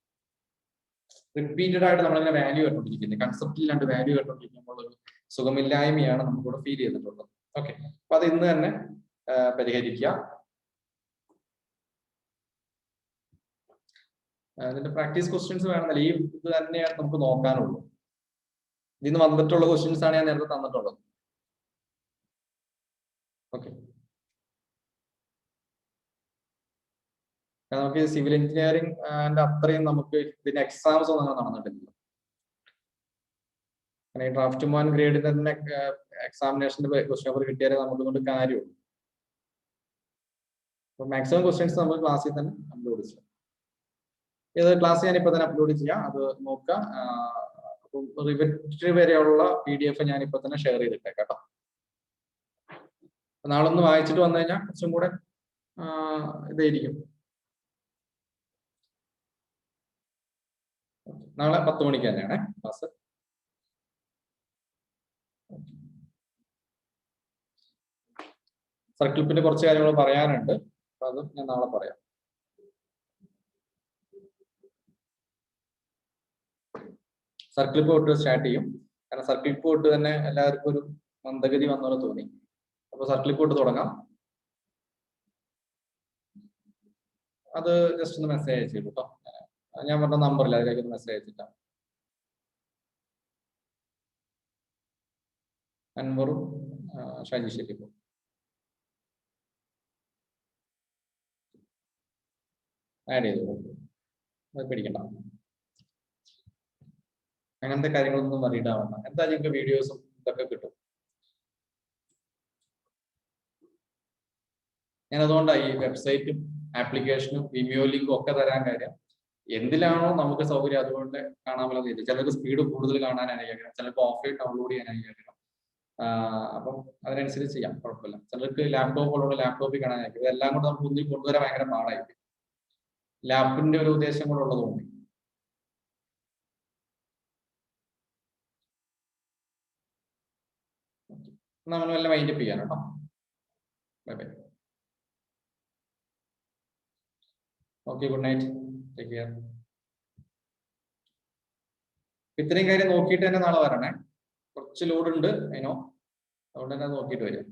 റിപ്പീറ്റഡ് ആയിട്ട് നമ്മളിങ്ങനെ വാല്യൂ കേട്ടോണ്ടിരിക്കുന്നത്, കൺസെപ്റ്റിൽ രണ്ട് വാല്യൂ കേട്ടോണ്ടിരിക്കുമ്പോൾ ഒരു സുഖമില്ലായ്മയാണ് നമുക്കിവിടെ ഫീൽ ചെയ്തിട്ടുള്ളത്. ഓക്കെ, അപ്പൊ അത് ഇന്ന് തന്നെ പരിഹരിക്കുക. അതിന്റെ പ്രാക്ടീസ് ക്വസ്റ്റ്യൻസ് വേണമെന്നില്ല, ഈ ഇത് തന്നെയാണ് നമുക്ക് നോക്കാനുള്ളൂ. ഇതിന്ന് വന്നിട്ടുള്ള ക്വസ്റ്റ്യൻസ് ആണ് ഞാൻ നേരത്തെ തന്നിട്ടുള്ളത്. ഓക്കെ, നമുക്ക് സിവിൽ എഞ്ചിനീയറിംഗ് അത്രയും നമുക്ക് ഇതിന്റെ എക്സാംസ് ഒന്നും അങ്ങനെ നടന്നിട്ടില്ല. കാരണം ഈ ഡ്രാഫ്റ്റ് 1 ഗ്രേഡിൽ തന്നെ എക്സാമിനേഷന്റെ ക്വസ്റ്റ്യൻ പേപ്പർ കിട്ടിയാലേ നമുക്ക് കൊണ്ട് കാര്യമുള്ളൂ. അപ്പൊ മാക്സിമം ക്വസ്റ്റ്യൻസ് നമ്മൾ ക്ലാസ്സിൽ തന്നെ അപ്ലോഡ് ചെയ്യാം. ഇത് ക്ലാസ് ഞാൻ ഇപ്പൊ തന്നെ അപ്ലോഡ് ചെയ്യാം, അത് നോക്കുക. റിവിറ്റ് വരെയുള്ള PDF ഞാൻ ഇപ്പൊ തന്നെ ഷെയർ ചെയ്തിട്ടേക്കാം കേട്ടോ. നാളെ ഒന്ന് വായിച്ചിട്ട് വന്നു കഴിഞ്ഞാൽ കുറച്ചും കൂടെ ഇതായിരിക്കും. നാളെ 10 മണിക്ക് തന്നെയാണ് ക്ലാസ്. സർക്കിൾ പിന്നെ കുറച്ച് കാര്യങ്ങൾ പറയാനുണ്ട്, അപ്പൊ അത് ഞാൻ നാളെ പറയാം. സർക്കിൾ തൊട്ട് സ്റ്റാർട്ട് ചെയ്യും, കാരണം സർക്കിൾ തൊട്ട് തന്നെ എല്ലാവർക്കും ഒരു മന്ദഗതി വന്നോലെ തോന്നി. അപ്പൊ സർക്കിൾ തൊട്ട് തുടങ്ങാം. അത് ജസ്റ്റ് ഒന്ന് മെസ്സേജ് അയച്ചു കേട്ടോ, ഞാൻ പറഞ്ഞ നമ്പറില്ല, അതിലേക്ക് ഒന്ന് മെസ്സേജ് അയച്ചിട്ടാണ്. അൻവറും ഷാജി ഷെരീഫും ആഡ് ചെയ്തു, അത് പേടിക്കണ്ട. അങ്ങനത്തെ കാര്യങ്ങളൊന്നും അറിയിട്ടാവണ്ട. എന്താ നിങ്ങൾക്ക് വീഡിയോസും ഇതൊക്കെ കിട്ടും. ഞാൻ അതുകൊണ്ടാണ് ഈ വെബ്സൈറ്റും ആപ്ലിക്കേഷനും വിമിയോ ലിങ്കും ഒക്കെ തരാൻ കാര്യം. എന്തിലാണോ നമുക്ക് സൗകര്യം അതുകൊണ്ട് കാണാൻ പറ്റുന്ന രീതി. ചിലർക്ക് സ്പീഡ് കൂടുതൽ കാണാനായിരിക്കും, ചിലപ്പോൾ ഓഫ്ലൈൻ ഡൗൺലോഡ് ചെയ്യാനായിരിക്കും. അപ്പം അതിനനുസരിച്ച് ചെയ്യാം, കുഴപ്പമില്ല. ചിലർക്ക് ലാപ്ടോപ്പ് ഉള്ളതുകൊണ്ട് ലാപ്ടോപ്പിൽ കാണാനായിരിക്കും. ഇതെല്ലാം കൂടെ നമുക്ക് ഒന്നിൽ കൊണ്ടുവരാൻ ഭയങ്കര പാടായിരിക്കും. ലാപ്പിന്റെ ഒരു ഉദ്ദേശം കൂടെ ഉള്ളതുകൊണ്ട്. നമ്മൾ വല്ല വൈൻഡപ്പ് ചെയ്യാൻ കേട്ടോ. Bye bye. Okay, good night, take care. ഇത്രയും കാര്യം നോക്കിയിട്ട് തന്നെ നാളെ വരണേ. കുറച്ച് ലോഡ് ഉണ്ട് അതിനോ, അതുകൊണ്ട് തന്നെ നോക്കിയിട്ട് വരും.